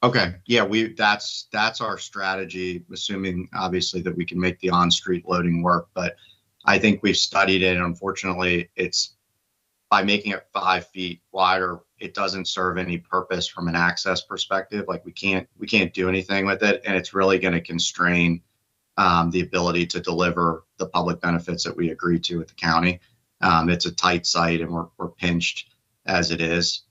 Okay. Yeah, that's our strategy, assuming obviously that we can make the on-street loading work. But I think we've studied it, and unfortunately, it's by making it 5 feet wider, it doesn't serve any purpose from an access perspective. Like we can't do anything with it, and it's really going to constrain the ability to deliver the public benefits that we agreed to with the county. It's a tight site and we're pinched as it is.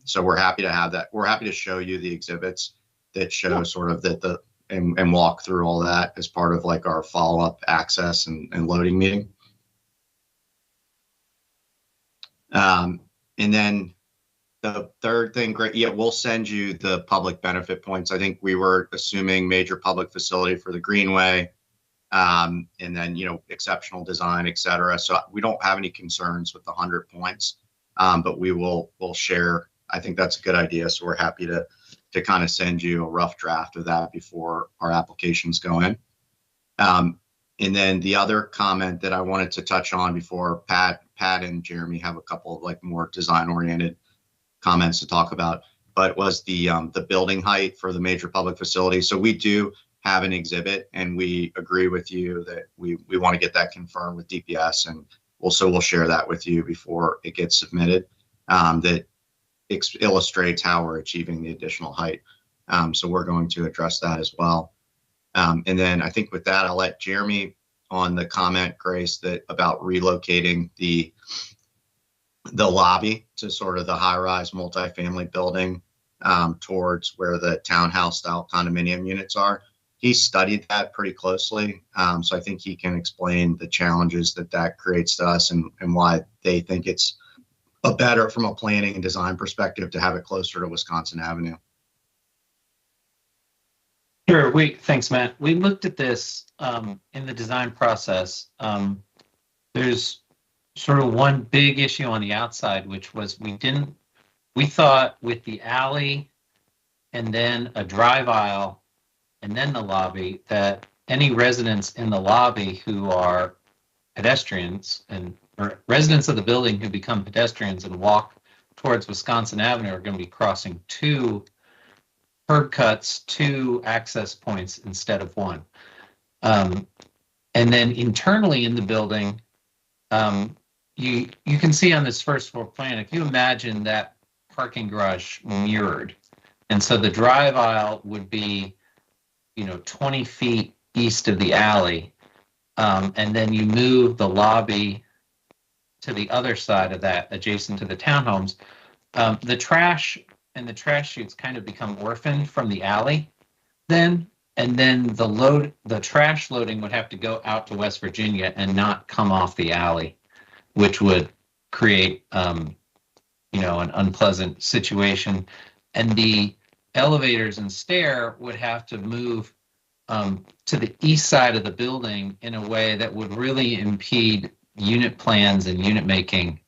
So we're happy to have that. We're happy to show you the exhibits that show sort of that and walk through all that as part of like our follow-up access and loading meeting. And then the third thing, great. Yeah, we'll send you the public benefit points. I think we were assuming major public facility for the Greenway, and then, exceptional design, et cetera. So we don't have any concerns with the 100 points, but we'll share. I think that's a good idea. So we're happy to kind of send you a rough draft of that before our applications go in. And then the other comment that I wanted to touch on before Pat and Jeremy have a couple of like more design oriented comments to talk about, but was the building height for the major public facility. So we do have an exhibit, and we agree with you that we want to get that confirmed with DPS, and also we'll share that with you before it gets submitted. That illustrates how we're achieving the additional height. So we're going to address that as well. And then I think with that, I'll let Jeremy on the comment, Grace, that about relocating the lobby to sort of the high-rise multifamily building towards where the townhouse-style condominium units are. He studied that pretty closely, so I think he can explain the challenges that creates to us and why they think it's a better from a planning and design perspective to have it closer to Wisconsin Avenue. Sure. Thanks, Matt. We looked at this in the design process. There's sort of one big issue on the outside, which was we thought with the alley and then a drive aisle and then the lobby, that any residents in the lobby who are pedestrians or residents of the building who become pedestrians and walk towards Wisconsin Avenue are going to be crossing two curb cuts, two access points instead of one. And then internally in the building, you can see on this first floor plan, if you imagine that parking garage mirrored, and so the drive aisle would be 20 feet east of the alley, and then you move the lobby to the other side of that, adjacent to the townhomes. The trash and the trash chutes kind of become orphaned from the alley then, and then the trash loading would have to go out to West Virginia and not come off the alley, which would create an unpleasant situation. And the elevators and stair would have to move to the east side of the building in a way that would really impede unit plans and unit making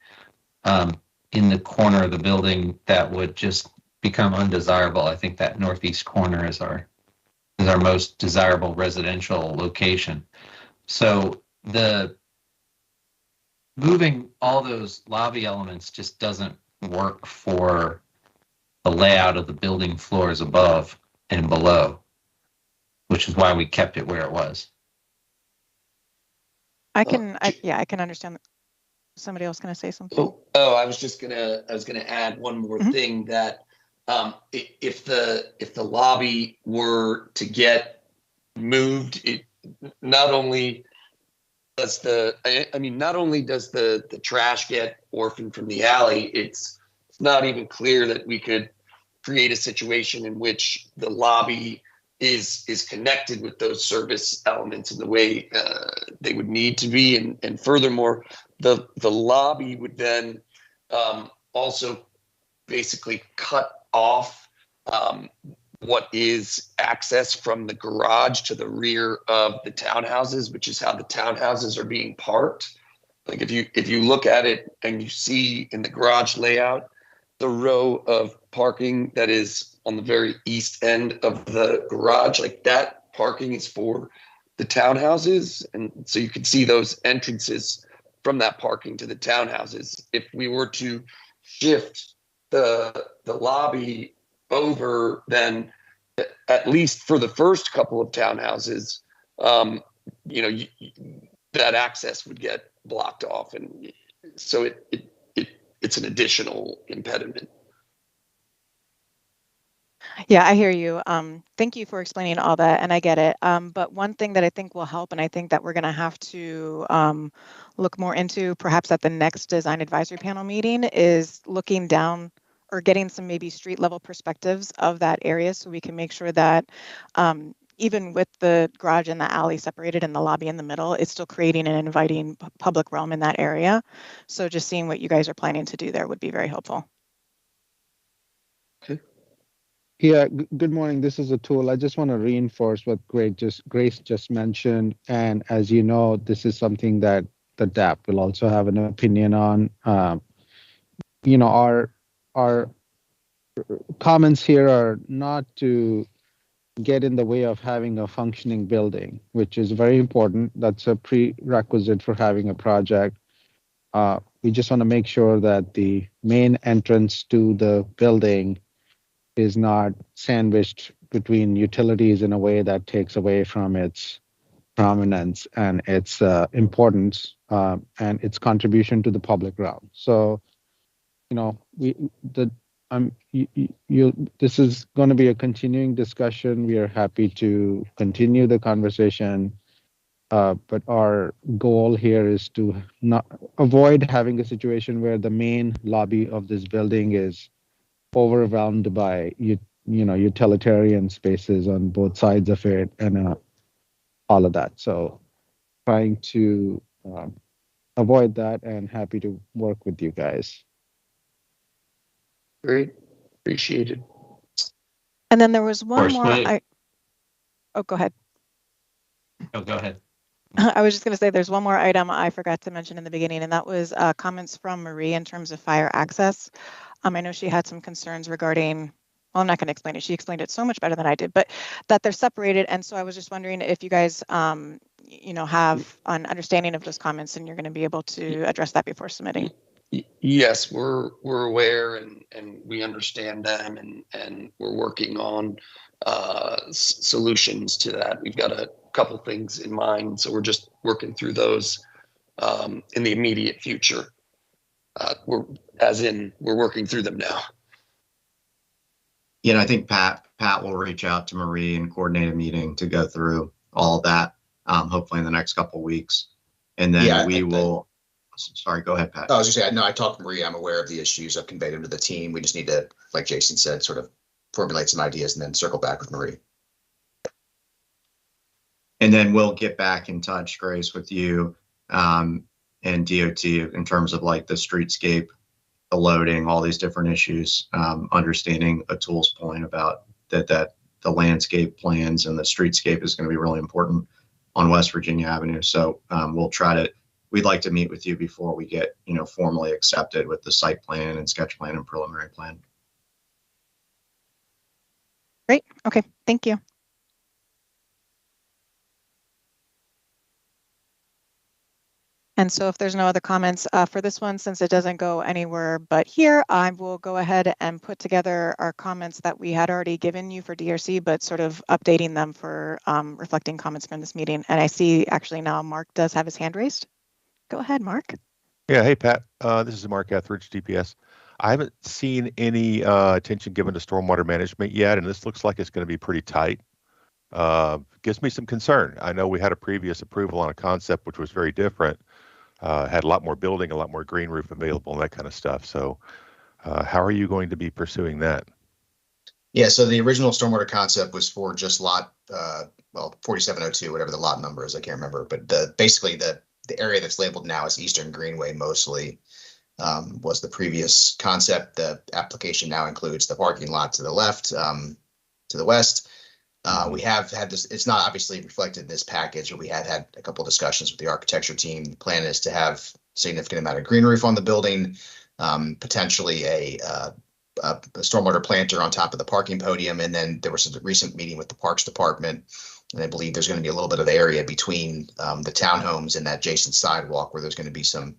in the corner of the building that would just become undesirable. I think that northeast corner is our most desirable residential location. So the moving all those lobby elements just doesn't work for the layout of the building floors above and below, which is why we kept it where it was. I can understand. Somebody else going to say something? I was going to add one more thing, that if the lobby were to get moved, it not only does the trash get orphaned from the alley, it's not even clear that we could create a situation in which the lobby is connected with those service elements in the way they would need to be. And furthermore, the lobby would then also basically cut off what is access from the garage to the rear of the townhouses, which is how the townhouses are being parked. Like if you look at it and you see in the garage layout, the row of parking that is on the very east end of the garage, like that parking is for the townhouses. And so you can see those entrances from that parking to the townhouses. If we were to shift the lobby over, then at least for the first couple of townhouses, that access would get blocked off. And so it's an additional impediment. Yeah, I hear you. Thank you for explaining all that, and I get it. But one thing that I think will help, and I think that we're going to have to look more into, perhaps at the next design advisory panel meeting, is looking down or getting some maybe street level perspectives of that area, so we can make sure that even with the garage and the alley separated and the lobby in the middle, it's still creating an inviting public realm in that area. So just seeing what you guys are planning to do there would be very helpful. Yeah, good morning. This is Atul. I just want to reinforce what Grace just mentioned. And as you know, this is something that the DAP will also have an opinion on. You know, our comments here are not to get in the way of having a functioning building, which is very important. That's a prerequisite for having a project. We just want to make sure that the main entrance to the building is not sandwiched between utilities in a way that takes away from its prominence and its importance and its contribution to the public realm. So, you know, this is going to be a continuing discussion. We are happy to continue the conversation, but our goal here is to not avoid having a situation where the main lobby of this building is overwhelmed by utilitarian spaces on both sides of it and all of that. So trying to avoid that and happy to work with you guys. Great, appreciated. And then there was one more. Oh, go ahead. Oh, go ahead. I was just going to say there's one more item I forgot to mention in the beginning, and that was comments from Marie in terms of fire access. I know she had some concerns regarding, well, I'm not going to explain it. She explained it so much better than I did, but that they're separated. And so I was just wondering if you guys, have an understanding of those comments and you're going to be able to address that before submitting. Yes, we're aware and we understand them and we're working on solutions to that. We've got a couple things in mind, so we're just working through those in the immediate future. We're working through them now. I think Pat will reach out to Marie and coordinate a meeting to go through all of that, hopefully in the next couple of weeks. And then we will. Sorry, go ahead, Pat. I was just saying, no, I talked to Marie. I'm aware of the issues. I've conveyed them to the team. We just need to, like Jason said, sort of formulate some ideas and then circle back with Marie. And then we'll get back in touch, Grace, with you and DOT in terms of like the streetscape, the loading, all these different issues, understanding Atul's point about that the landscape plans and the streetscape is going to be really important on West Virginia Avenue. So we'd like to meet with you before we get, formally accepted with the site plan and sketch plan and preliminary plan. Great. Okay. Thank you. And so if there's no other comments for this one, since it doesn't go anywhere but here, I will go ahead and put together our comments that we had already given you for DRC, but sort of updating them for reflecting comments from this meeting. And I see actually now Mark does have his hand raised. Go ahead, Mark. Yeah. Hey, Pat. This is Mark Etheridge, DPS. I haven't seen any attention given to stormwater management yet, and this looks like it's going to be pretty tight. Gives me some concern. I know we had a previous approval on a concept which was very different, had a lot more building, a lot more green roof available, and that kind of stuff. So how are you going to be pursuing that? Yeah, so the original stormwater concept was for just lot, 4702, whatever the lot number is, I can't remember. But basically the area that's labeled now as Eastern Greenway mostly was the previous concept. The application now includes the parking lot to the left, to the west. We have had this, it's not obviously reflected in this package, but we have had a couple of discussions with the architecture team. The plan is to have a significant amount of green roof on the building, potentially a stormwater planter on top of the parking podium. And then there was a recent meeting with the Parks Department, and I believe there's going to be a little bit of area between the townhomes and that adjacent sidewalk where there's going to be some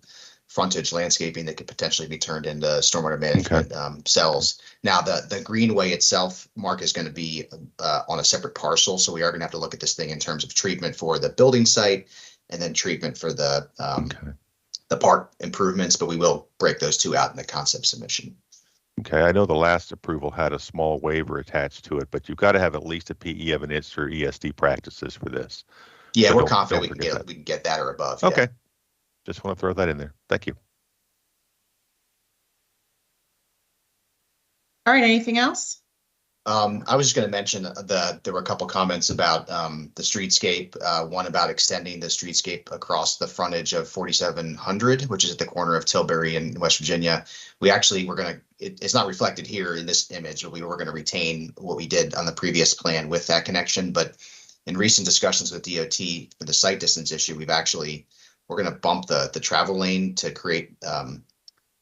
frontage landscaping that could potentially be turned into stormwater management cells. Now, the greenway itself, Mark, is going to be on a separate parcel. So we are going to have to look at this thing in terms of treatment for the building site and then treatment for the park improvements, but we will break those two out in the concept submission. Okay, I know the last approval had a small waiver attached to it, but you've got to have at least a PE evidence for ESD practices for this. Yeah, So we're don't confident we can forget get that. we can get that or above. Yeah. Okay, just want to throw that in there. Thank you. All right, anything else? I was just going to mention there were a couple comments about the streetscape. One about extending the streetscape across the frontage of 4700, which is at the corner of Tilbury and West Virginia. We actually it's not reflected here in this image, but we were going to retain what we did on the previous plan with that connection. But in recent discussions with DOT for the site distance issue, we're going to bump the travel lane to create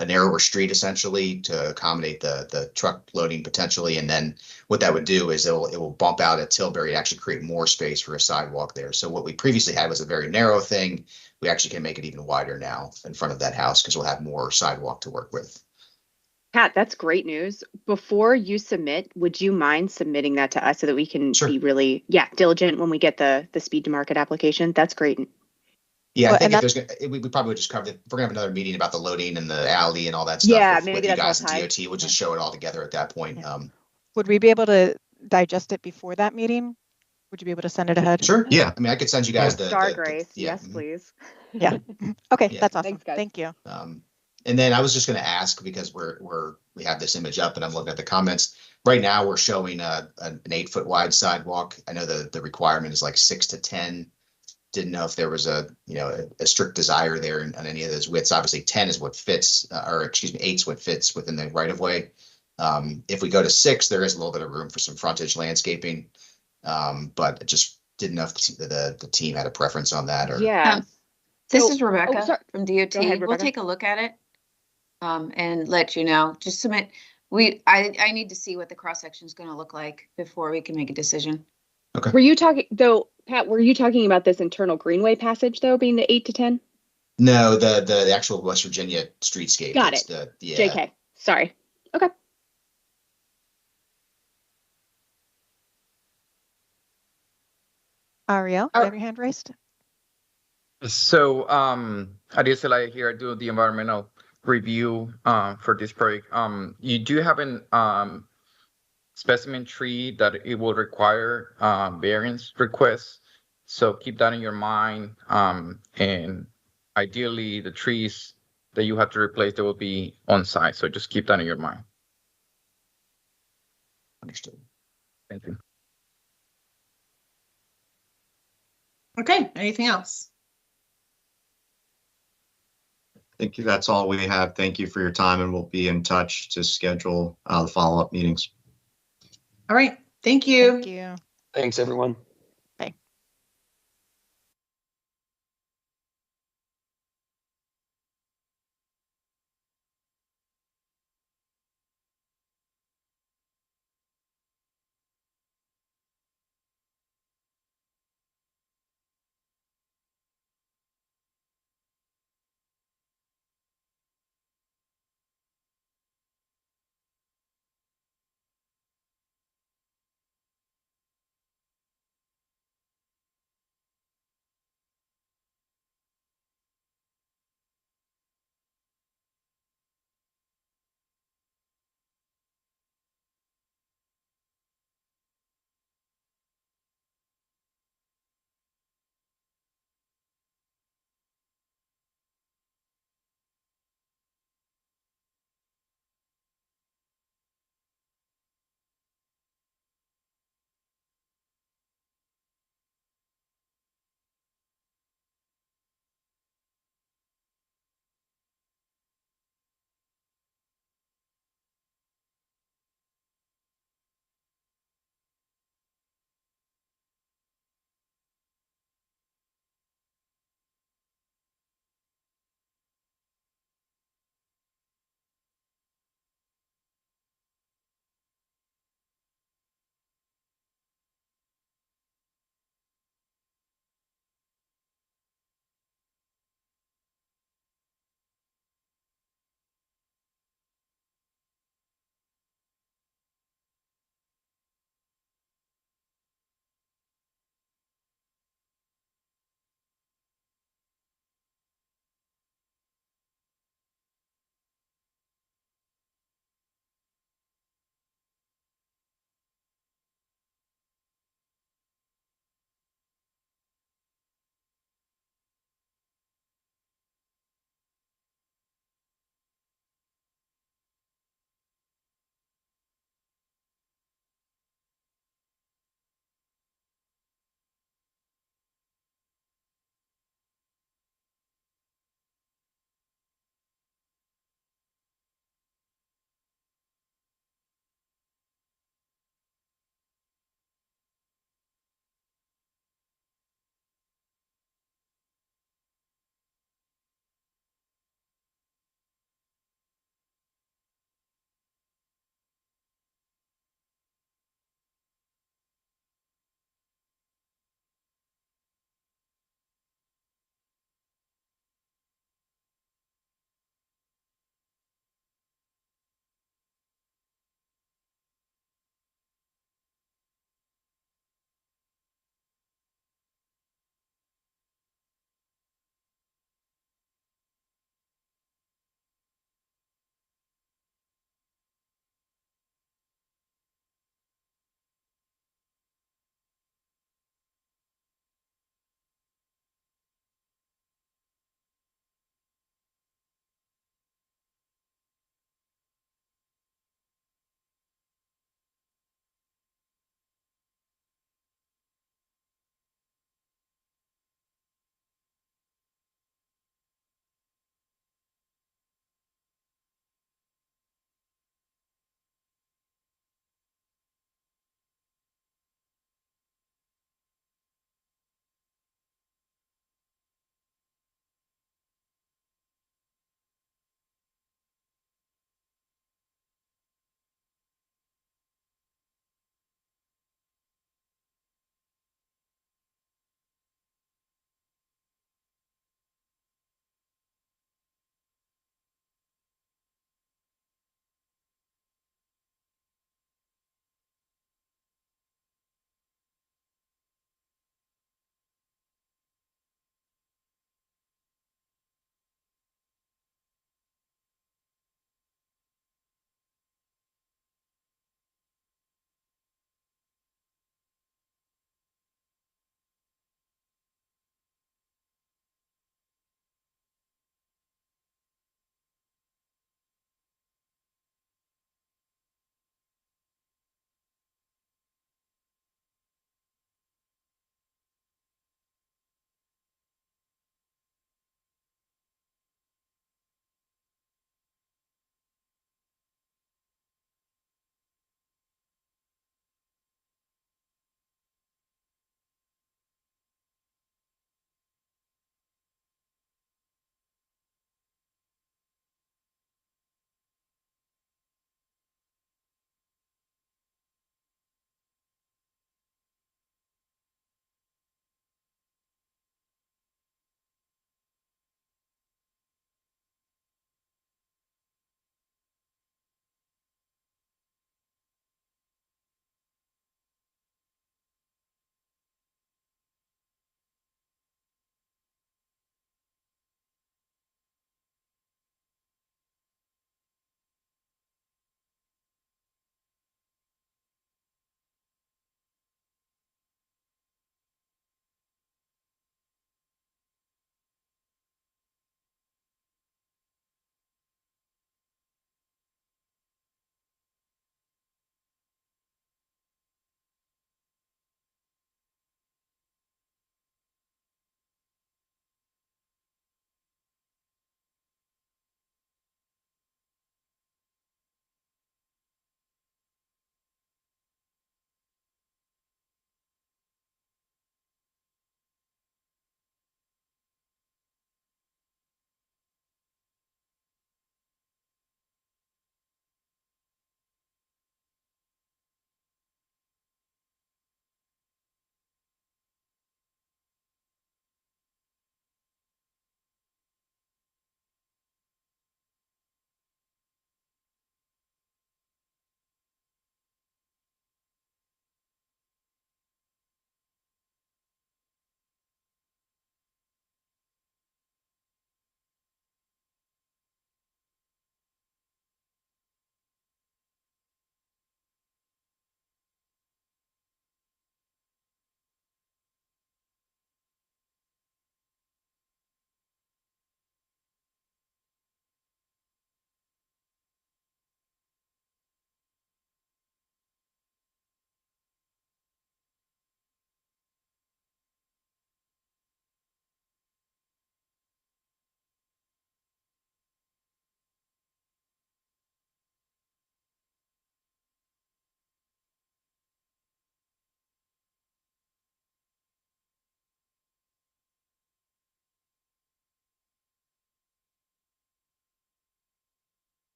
a narrower street essentially to accommodate the truck loading potentially. And then what that would do is it will bump out at Tilbury and actually create more space for a sidewalk there. So what we previously had was a very narrow thing. We actually can make it even wider now in front of that house because we'll have more sidewalk to work with. Pat, that's great news. Before you submit, would you mind submitting that to us so that we can be really, diligent when we get the speed to market application? That's great. Yeah, I think if there's we probably would just cover it. If we're gonna have another meeting about the loading and the alley and all that stuff. Yeah, with maybe you that's guys all at DOT, we'll just show it all together at that point. Would we be able to digest it before that meeting? Would you be able to send it ahead? Sure. Yeah. I mean, I could send you guys Grace. Yes, please. Yeah. Okay, Yeah. that's awesome. Thanks, guys. Thank you. And then I was just going to ask because we have this image up and I'm looking at the comments right now. We're showing an 8-foot wide sidewalk. I know the requirement is like 6 to 10. Didn't know if there was a strict desire there on any of those widths. Obviously 10 is what fits, or excuse me, 8 is what fits within the right of way. If we go to 6, there is a little bit of room for some frontage landscaping. But I just didn't know if the team had a preference on that or. Yeah. This is Rebecca from DOT. Go ahead, We'll Rebecca. take a look at it and let you know. Just submit. I need to see what the cross section is going to look like before we can make a decision. Okay. Were you talking though, Pat? Were you talking about this internal greenway passage though, being the 8 to 10? No, the actual West Virginia streetscape. Got It's it. Yeah. JK. Sorry. Okay. Ariel, you have your hand raised? So, Adesela here, I do the environmental review for this project. You do have an specimen tree that it will require variance requests. So keep that in your mind. And ideally, the trees that you have to replace, they will be on site. So just keep that in your mind. Understood. Thank you. Okay, anything else? Thank you. That's all we have. Thank you for your time, and we'll be in touch to schedule the follow-up meetings. All right, thank you. Thank you. Thanks, everyone.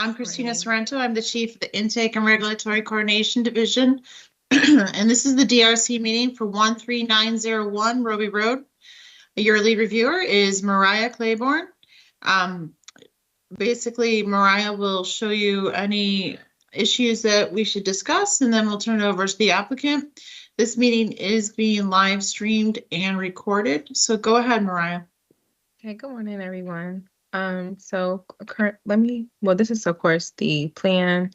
I'm Christina Sorrento. I'm the chief of the Intake and Regulatory Coordination Division. And this is the DRC meeting for 13901 Roby Road. Your lead reviewer is Mariah Claiborne. Basically, Mariah will show you any issues that we should discuss, and then we'll turn it over to the applicant. This meeting is being live streamed and recorded. So go ahead, Mariah. Okay, good morning, everyone. This is of course the plan.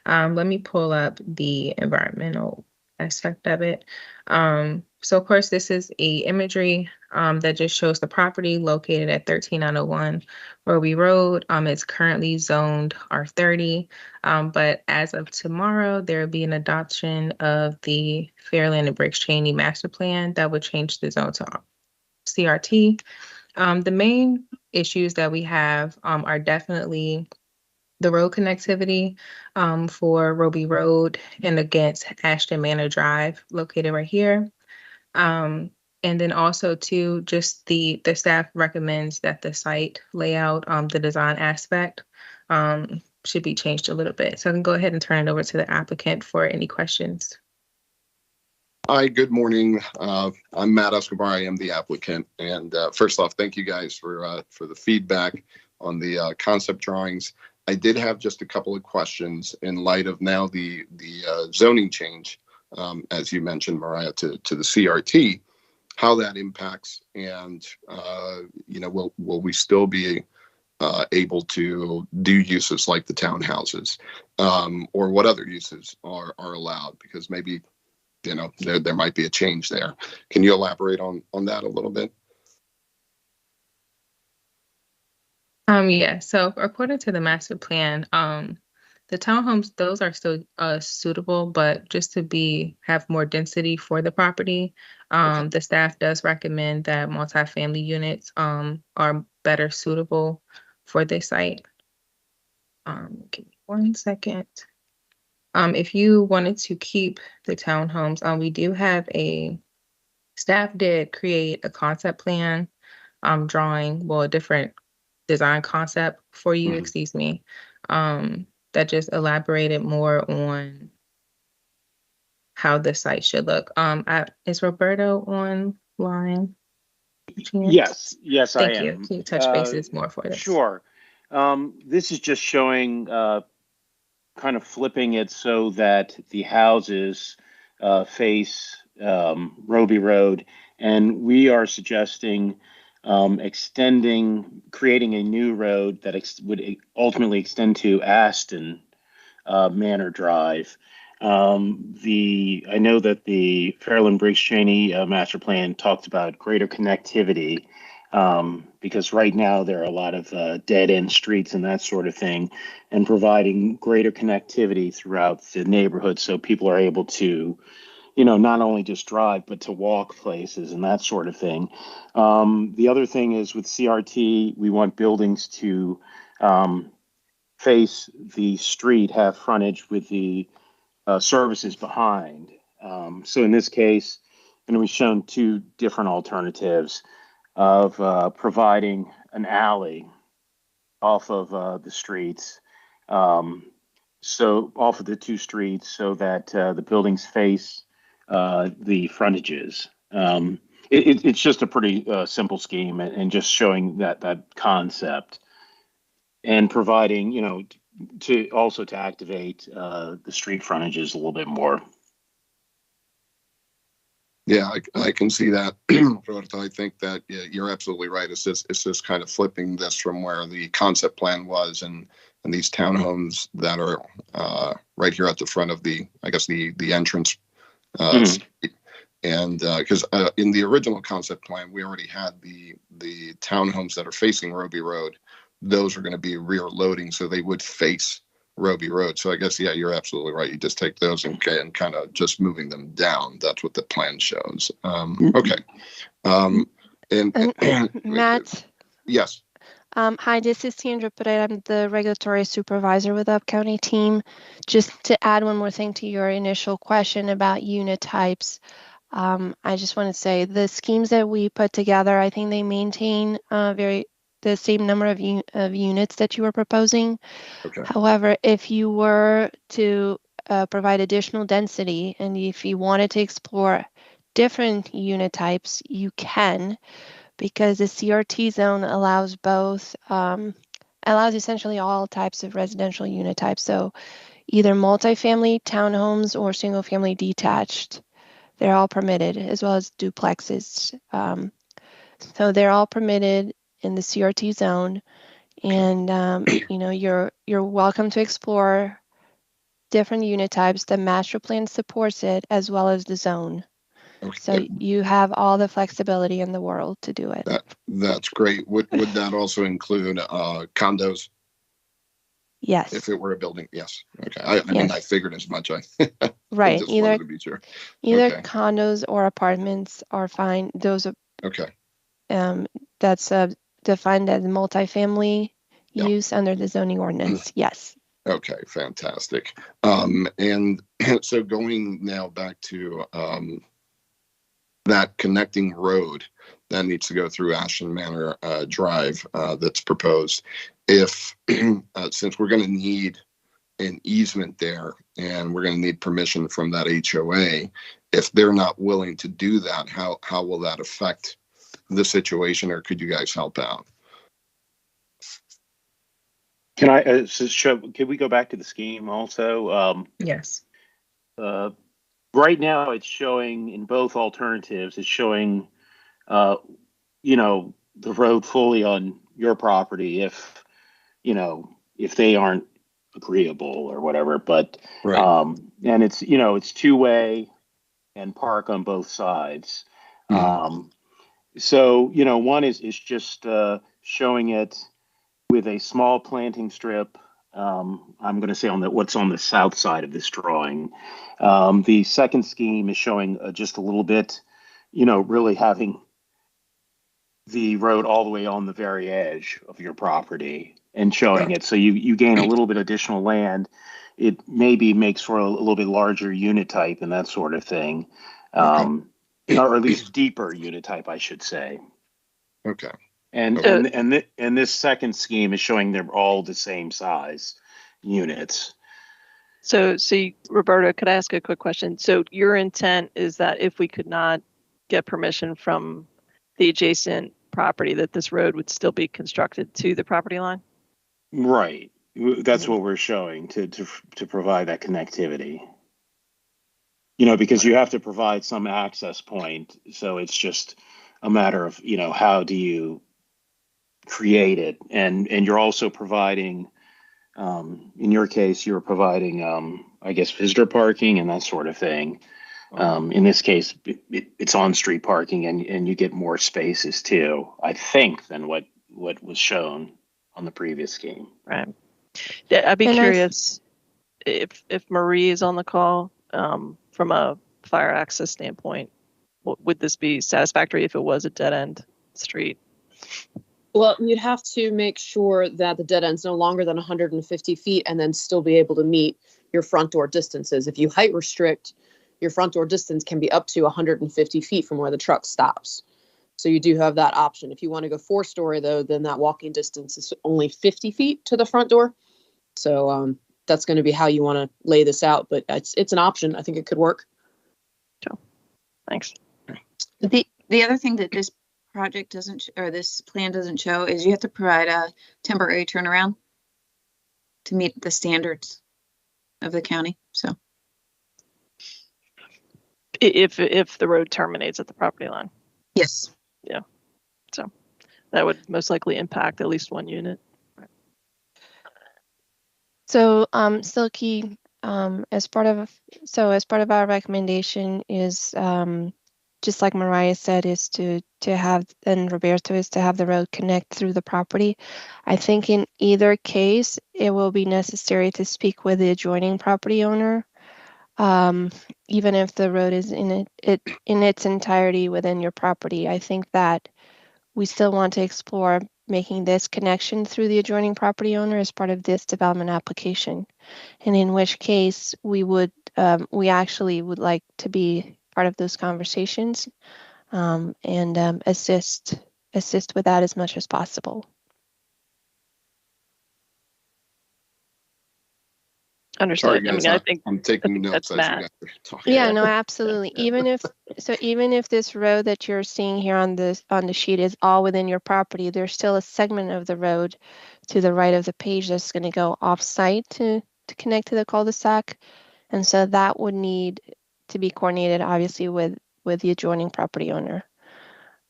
Let me pull up the environmental aspect of it. So of course this is a imagery that just shows the property located at 13901 Roby Road. It's currently zoned R30, but as of tomorrow, there will be an adoption of the Fairland and Briggs Cheney master plan that would change the zone to CRT. The main issues that we have are definitely the road connectivity for Roby Road and against Ashton Manor Drive, located right here. And then also too, just the staff recommends that the site layout, the design aspect should be changed a little bit. So I can go ahead and turn it over to the applicant for any questions. Hi, good morning. I'm Matt Escobar. I am the applicant. And first off, thank you guys for the feedback on the concept drawings. I did have just a couple of questions in light of now the zoning change, as you mentioned, Mariah, to the CRT, how that impacts, and will we still be able to do uses like the townhouses, or what other uses are allowed? Because maybe there might be a change there. Can you elaborate on that a little bit? Yeah, so according to the master plan, the townhomes, those are still suitable, but just to have more density for the property, the staff does recommend that multifamily units are better suitable for this site. Give me 1 second. If you wanted to keep the townhomes, we do have staff did create a concept plan drawing, a different design concept for you, excuse me, that just elaborated more on how the site should look. Is Roberto online? Yes, I Thank am. you. Can you touch bases more for this? Sure. This is just showing kind of flipping it so that the houses face Roby Road, and we are suggesting creating a new road that would ultimately extend to Aston Manor Drive. I know that the Fairland Briggs Cheney master plan talked about greater connectivity, because right now there are a lot of dead end streets and that sort of thing, and providing greater connectivity throughout the neighborhood so people are able to, not only just drive, but to walk places and that sort of thing. The other thing is with CRT, we want buildings to face the street, have frontage with the services behind. So in this case, we've shown two different alternatives of providing an alley off of the streets, so off of the two streets, so that the buildings face the frontages. It's just a pretty simple scheme, and just showing that concept, and providing, to activate the street frontages a little bit more. Yeah, I can see that. Roberto, I think that you're absolutely right. It's just kind of flipping this from where the concept plan was, and these townhomes that are right here at the front of the entrance. And because in the original concept plan, we already had the townhomes that are facing Roby Road. Those are going to be rear loading, so they would face Roby Road. So I guess, yeah, you're absolutely right. You just take those and kind of just moving them down. That's what the plan shows. Okay. Matt? Yes. Hi, this is Sandra Pereira. I'm the regulatory supervisor with the Up County team. Just to add one more thing to your initial question about unit types, I just want to say the schemes that we put together, I think they maintain the same number of units that you were proposing. Okay. However, if you were to provide additional density and if you wanted to explore different unit types, you can, because the CRT zone allows allows essentially all types of residential unit types. So either multifamily, townhomes, or single family detached. They're all permitted, as well as duplexes. So they're all permitted in the CRT zone, and you're welcome to explore different unit types. The master plan supports it, as well as the zone. Okay. So you have all the flexibility in the world to do it. That's great. Would that also include condos? Yes. If it were a building, yes. Okay. I mean, I figured as much. I right. just wanted to be sure. Either Okay. condos or apartments are fine. Those are okay. That's defined as multifamily use under the zoning ordinance. Yes. Okay, fantastic. And so going now back to that connecting road that needs to go through Ashland Manor Drive that's proposed. If since we're going to need an easement there and we're going to need permission from that HOA, if they're not willing to do that, how will that affect the situation, or could you guys help out? Can I, can we go back to the scheme also? Yes. Right now it's showing in both alternatives, it's showing, the road fully on your property if they aren't agreeable or whatever, but, right. And it's two-way and park on both sides. So, one is just showing it with a small planting strip. I'm going to say what's on the south side of this drawing. The second scheme is showing just a little bit, really having the road all the way on the very edge of your property and showing it. So you gain a little bit additional land. It maybe makes for a little bit larger unit type and that sort of thing. Or at least deeper unit type, I should say. Okay. And this second scheme is showing they're all the same size units. So, Roberta, could I ask a quick question? So your intent is that if we could not get permission from the adjacent property, that this road would still be constructed to the property line? Right. That's what we're showing to provide that connectivity. Because you have to provide some access point. So it's just a matter of, how do you create it? And you're also providing, in your case, you're providing, I guess, visitor parking and that sort of thing. In this case, it's on-street parking and you get more spaces too, I think, than what was shown on the previous scheme. Right. Yeah, I'd be curious if Marie is on the call, from a fire access standpoint, would this be satisfactory if it was a dead-end street? Well, you'd have to make sure that the dead end's no longer than 150 feet and then still be able to meet your front door distances. If you height restrict, your front door distance can be up to 150 feet from where the truck stops. So you do have that option. If you want to go 4-story, though, then that walking distance is only 50 feet to the front door. So that's going to be how you want to lay this out. But it's an option. I think it could work. So, thanks. The other thing that this project doesn't, or this plan doesn't show, is you have to provide a temporary turnaround to meet the standards of the county. So if the road terminates at the property line. Yes. Yeah. So that would most likely impact at least one unit. Right. So Silky, as part of our recommendation is just like Mariah said, is to have, and Roberto is to have the road connect through the property. I think in either case, it will be necessary to speak with the adjoining property owner, even if the road is in its entirety within your property. I think that we still want to explore making this connection through the adjoining property owner as part of this development application, and in which case we actually would like to be part of those conversations and assist with that as much as possible. Understood. Sorry, I guys. mean, I think I'm taking that's notes as you Matt. guys are talking. Yeah, no, absolutely. Even if this road that you're seeing here on the sheet is all within your property, there's still a segment of the road to the right of the page that's going to go off-site to connect to the cul-de-sac. And so that would need to be coordinated, obviously, with the adjoining property owner.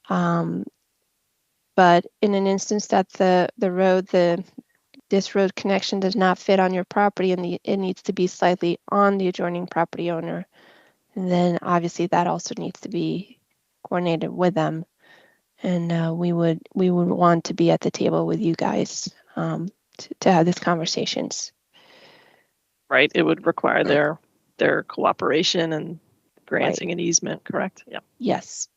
But in an instance that this road connection does not fit on your property and it needs to be slightly on the adjoining property owner, then obviously that also needs to be coordinated with them. And we would want to be at the table with you guys to have these conversations. Right. It would require their cooperation and granting an easement, correct? Yeah. Yes.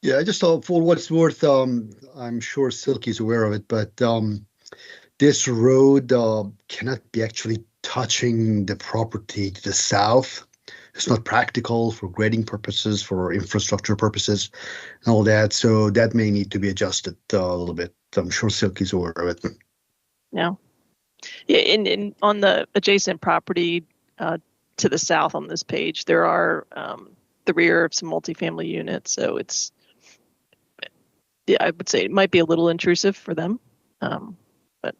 Yeah, just for what it's worth, I'm sure Silky's aware of it, but this road cannot be actually touching the property to the south. It's not practical for grading purposes, for infrastructure purposes, and all that. So that may need to be adjusted a little bit. I'm sure Silky's aware of it. Yeah. Yeah. In on the adjacent property to the south on this page, there are the rear of some multifamily units. So it's, yeah, I would say it might be a little intrusive for them, but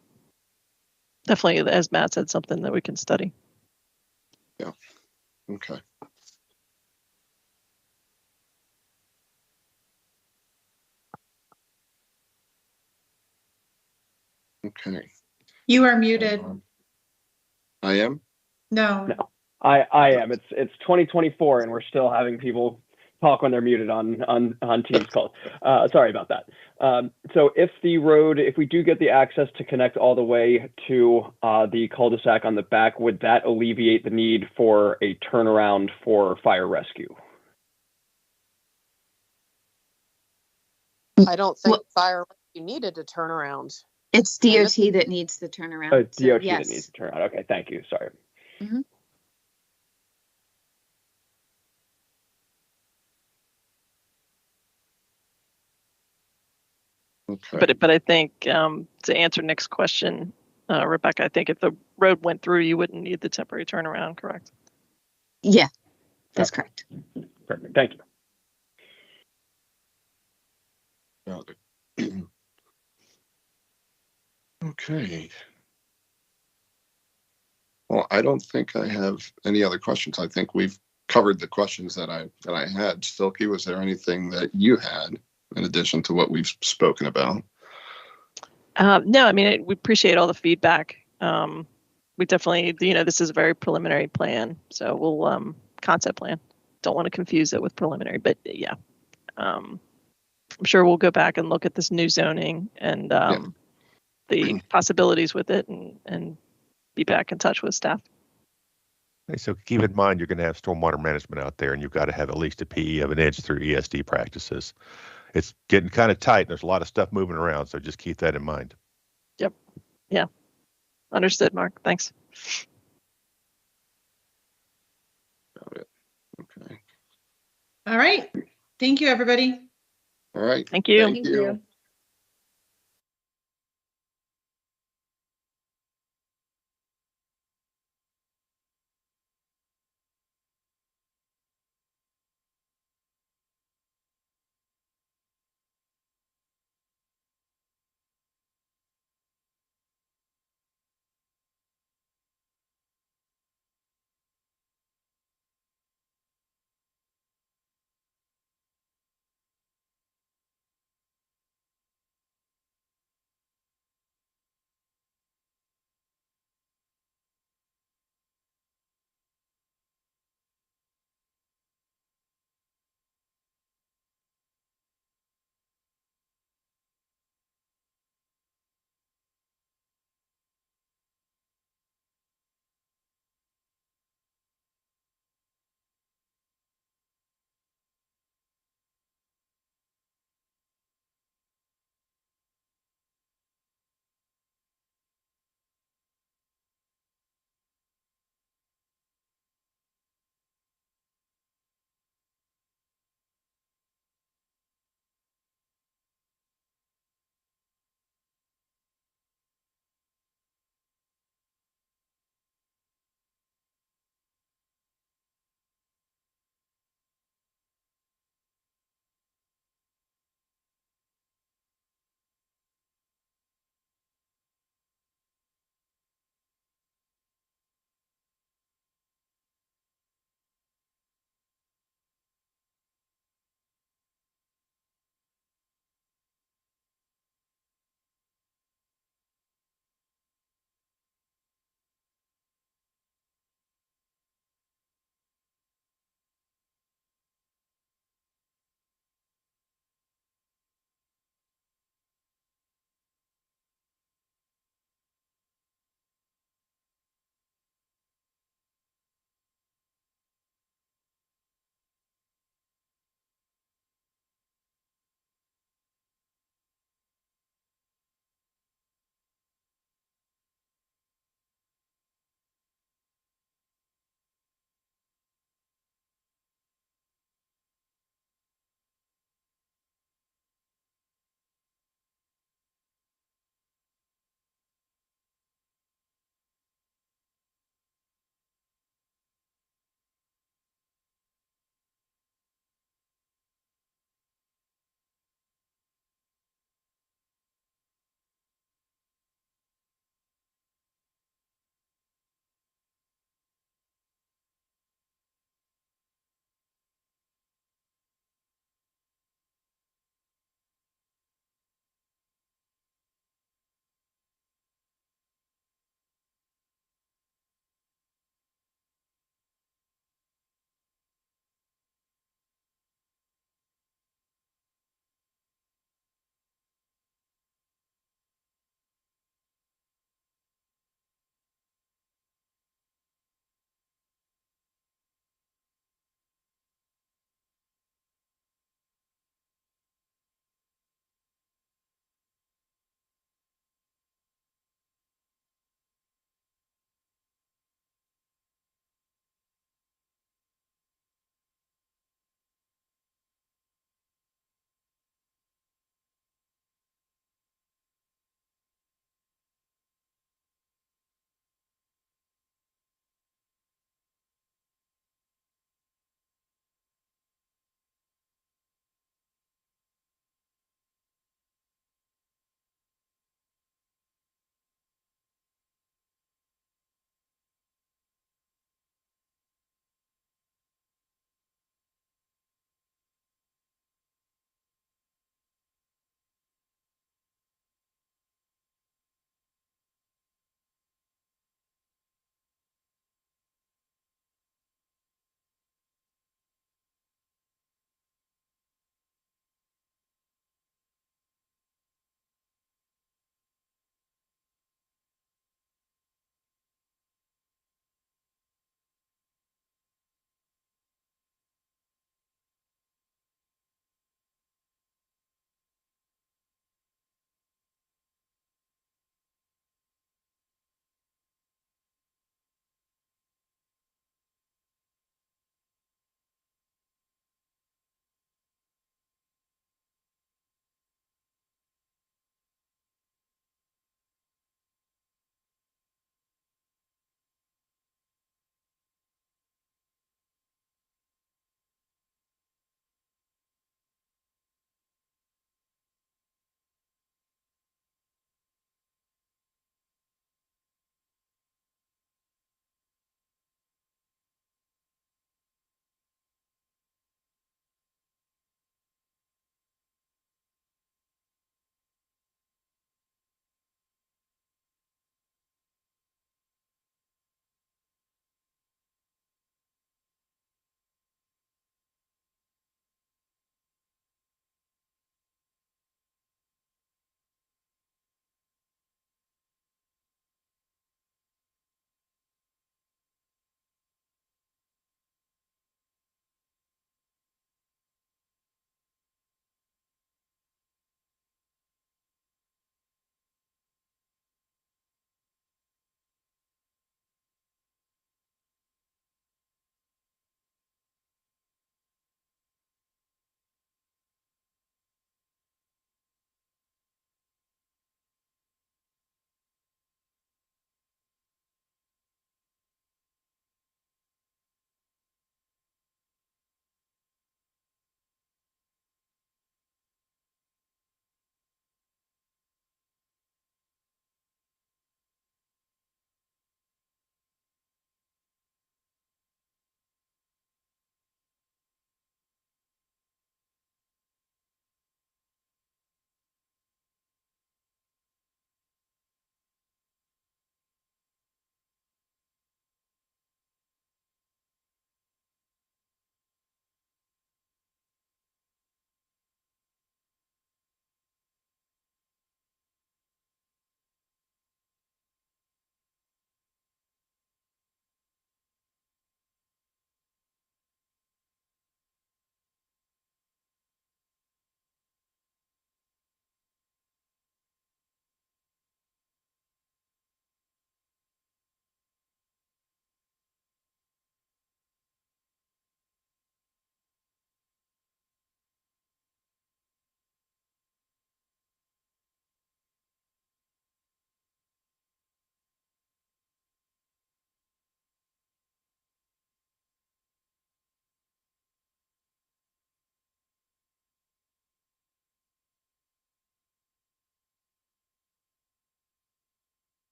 definitely, as Matt said, something that we can study. Yeah. Okay. Okay. You are muted. I am? No. No, I am. It's 2024 and we're still having people talk when they're muted on Teams calls. Sorry about that. So if we do get the access to connect all the way to the cul-de-sac on the back, would that alleviate the need for a turnaround for fire rescue? I don't think fire rescue needed a turnaround. It's DOT that needs the turnaround. DOT So, that yes. needs to turn around. Okay, thank you. Sorry. Mhm. Okay. But I think to answer Nick's question, Rebecca, I think if the road went through, you wouldn't need the temporary turnaround, correct? Yeah, that's correct. Perfect. Thank you. Got it. Okay. Well, I don't think I have any other questions. I think we've covered the questions that I had. Silky, was there anything that you had in addition to what we've spoken about? No, I mean, we appreciate all the feedback. We definitely, this is a very preliminary plan. So we'll, concept plan. Don't want to confuse it with preliminary, but yeah. I'm sure we'll go back and look at this new zoning and the possibilities with it and be back in touch with staff. Okay, so keep in mind, you're going to have stormwater management out there, and you've got to have at least a PE of an inch through ESD practices. It's getting kind of tight. And there's a lot of stuff moving around, so just keep that in mind. Yep. Yeah. Understood, Mark. Thanks. Got it. Okay. All right. Thank you, everybody. All right. Thank you. Thank you.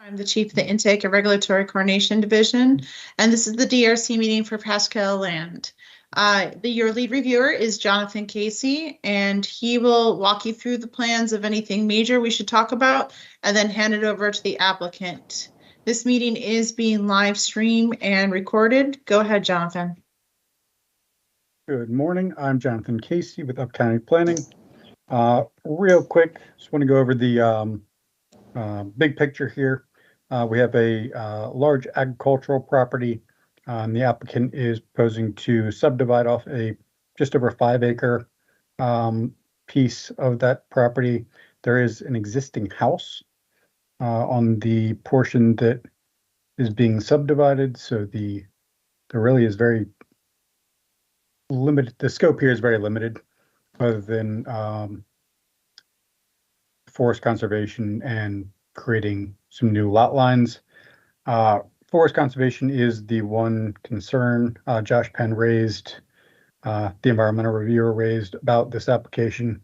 I'm the Chief of the Intake and Regulatory Coordination Division, and this is the DRC meeting for Pascal Land. Your lead reviewer is Jonathan Casey, and he will walk you through the plans of anything major we should talk about, and then hand it over to the applicant. This meeting is being live streamed and recorded. Go ahead, Jonathan. Good morning. I'm Jonathan Casey with Up County Planning. Real quick, just want to go over the big picture here. We have a large agricultural property. The applicant is proposing to subdivide off a just over 5-acre piece of that property. There is an existing house on the portion that is being subdivided, so there really is very limited. The scope here is very limited, other than forest conservation and creating some new lot lines. Forest conservation is the one concern Josh Penn raised, the environmental reviewer raised about this application.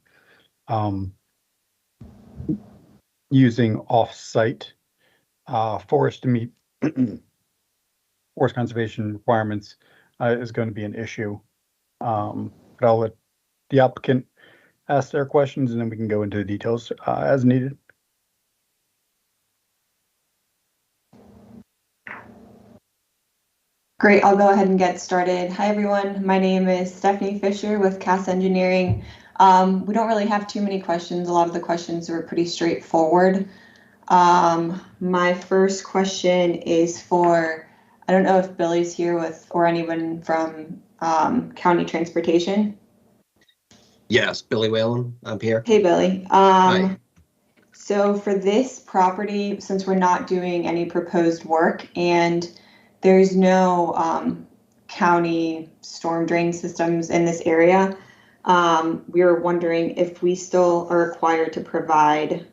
Using off-site forest to meet forest conservation requirements is going to be an issue. But I'll let the applicant ask their questions, and then we can go into the details as needed. Great, I'll go ahead and get started. Hi, everyone. My name is Stephanie Fisher with CAS Engineering. We don't really have too many questions. A lot of the questions were pretty straightforward. My first question is for, I don't know if Billy's here with, or anyone from County Transportation. Yes, Billy Whalen, I'm here. Hey, Billy. Hi. So for this property, since we're not doing any proposed work and there's no county storm drain systems in this area, we were wondering if we still are required to provide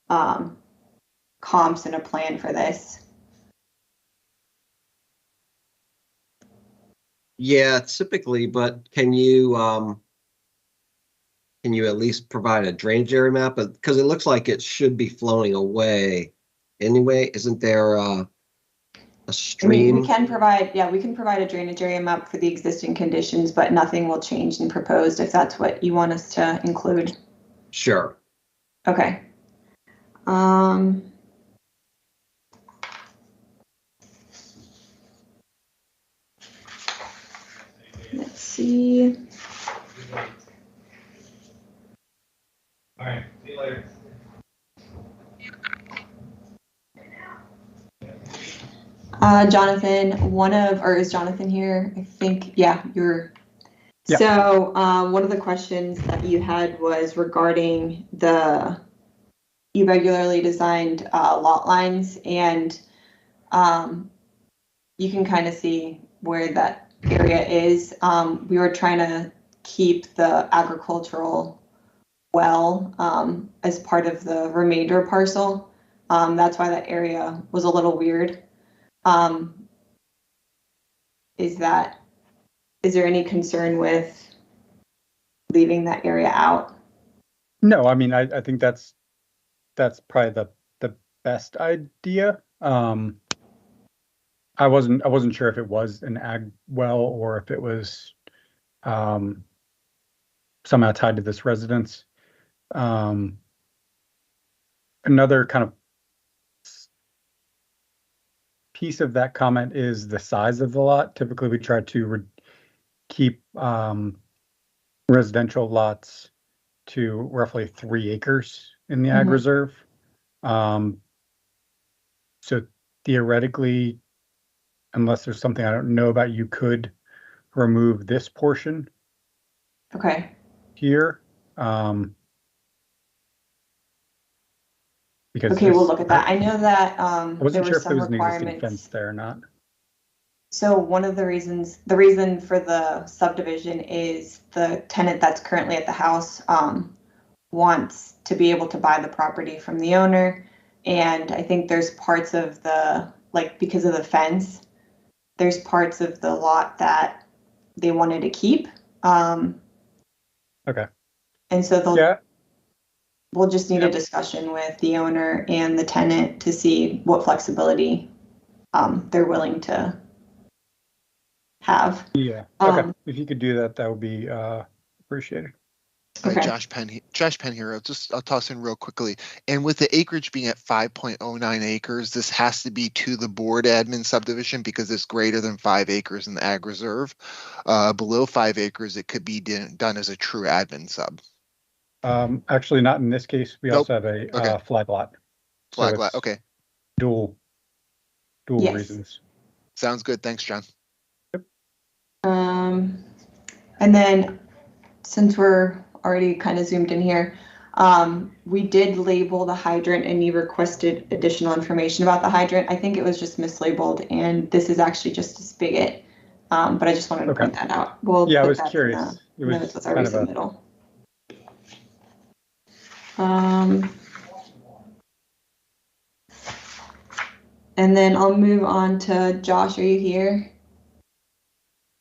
comps and a plan for this. Yeah, typically, but can you at least provide a drainage area map? Because it looks like it should be flowing away anyway. Isn't there a stream? We can provide, yeah, we can provide a drainage area map for the existing conditions, but nothing will change in proposed if that's what you want us to include. Sure. Okay. Let's see. All right, see you later. Jonathan, is Jonathan here? I think, yeah, you're. Yeah. So one of the questions that you had was regarding the irregularly designed lot lines, and you can kind of see where that area is. We were trying to keep the agricultural well as part of the remainder parcel. That's why that area was a little weird. Is there any concern with leaving that area out? No, I mean, I think that's probably the best idea. I wasn't sure if it was an ag well or if it was somehow tied to this residence. Another kind of piece of that comment is the size of the lot. Typically, we try to keep residential lots to roughly 3 acres in the ag reserve. So theoretically, unless there's something I don't know about, you could remove this portion. Okay. Here. Because okay, we'll look at that. I know that I there wasn't were sure if some there was an existing requirements. fence there or not. So one of the reason for the subdivision is the tenant that's currently at the house wants to be able to buy the property from the owner. And I think there's parts of because of the fence, there's parts of the lot that they wanted to keep. Okay. And so they'll. Yeah. we'll just need a discussion with the owner and the tenant to see what flexibility they're willing to have. Yeah. Okay. If you could do that, that would be appreciated. Okay. Josh Penn here. I'll toss in real quickly. And with the acreage being at 5.09 acres, this has to be to the board admin subdivision because it's greater than 5 acres in the ag reserve. Below 5 acres, it could be done as a true admin sub. Actually, not in this case. We also have a Okay. flag lot. Flag lot. Okay. Dual Yes. reasons. Sounds good. Thanks, John. And then since we're already kind of zoomed in here, we did label the hydrant and you requested additional information about the hydrant. I think it was just mislabeled and this is actually just a spigot. But I just wanted to point that out. We'll I put was that curious. in the notes with our kind of a- resubmittal. And then I'll move on to Josh. Are you here?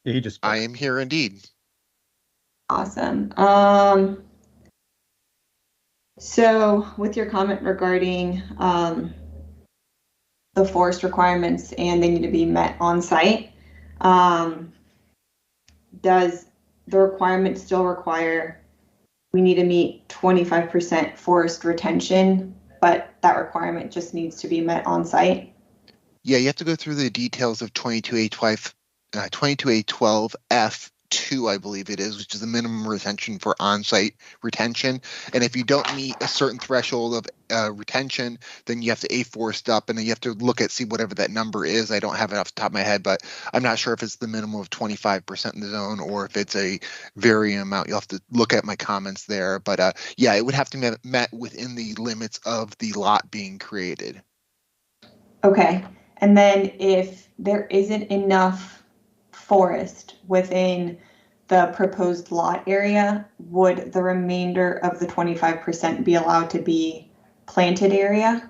Yeah, he just. I am here indeed. Awesome. So with your comment regarding the forest requirements and they need to be met on site, does the requirement still require we need to meet 25% forest retention, but that requirement just needs to be met on site? Yeah, you have to go through the details of 22A12F2, I believe it is, which is the minimum retention for on-site retention. And if you don't meet a certain threshold of retention, then you have to afforest up, and then you have to look at see whatever that number is. I don't have it off the top of my head, but I'm not sure if it's the minimum of 25% in the zone or if it's a varying amount. You'll have to look at my comments there. But yeah, it would have to be met within the limits of the lot being created. Okay. And then if there isn't enough forest within the proposed lot area, would the remainder of the 25% be allowed to be planted area?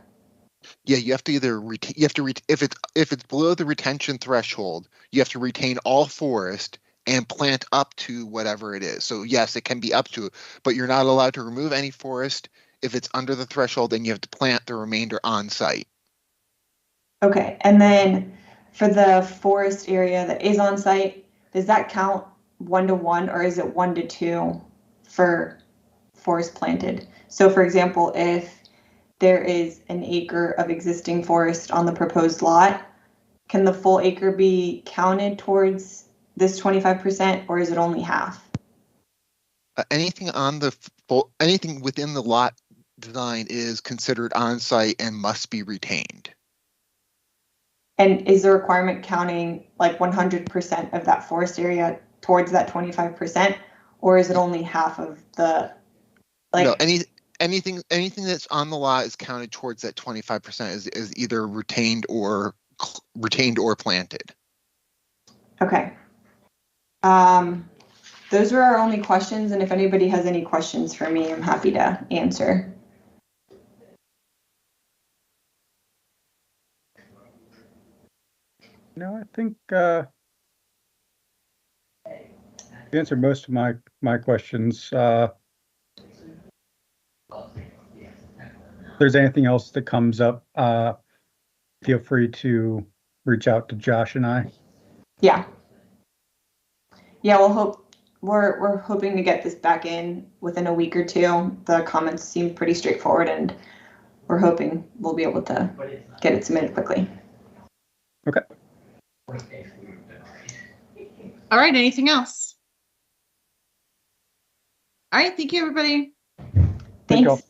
Yeah, you have to either if it's below the retention threshold, you have to retain all forest and plant up to whatever it is. So yes, it can be up to, but you're not allowed to remove any forest. If it's under the threshold, then you have to plant the remainder on site. Okay, and then for the forest area that is on site, does that count 1-to-1 or is it 1-to-2 for forest planted? So for example, if there is an acre of existing forest on the proposed lot, can the full acre be counted towards this 25% or is it only half? Anything within the lot design is considered on site and must be retained. And is the requirement counting like 100% of that forest area towards that 25%, or is it only half of the, like? No, anything that's on the lot is counted towards that 25% is either retained or planted. Okay. Those were our only questions, and if anybody has any questions for me, I'm happy to answer. No, I think you answered most of my questions. If there's anything else that comes up, feel free to reach out to Josh and I. Yeah. Yeah, we're hoping to get this back in within a week or two. The comments seem pretty straightforward, and we're hoping we'll be able to get it submitted quickly. Okay. All right, anything else? All right, thank you, everybody. Thanks.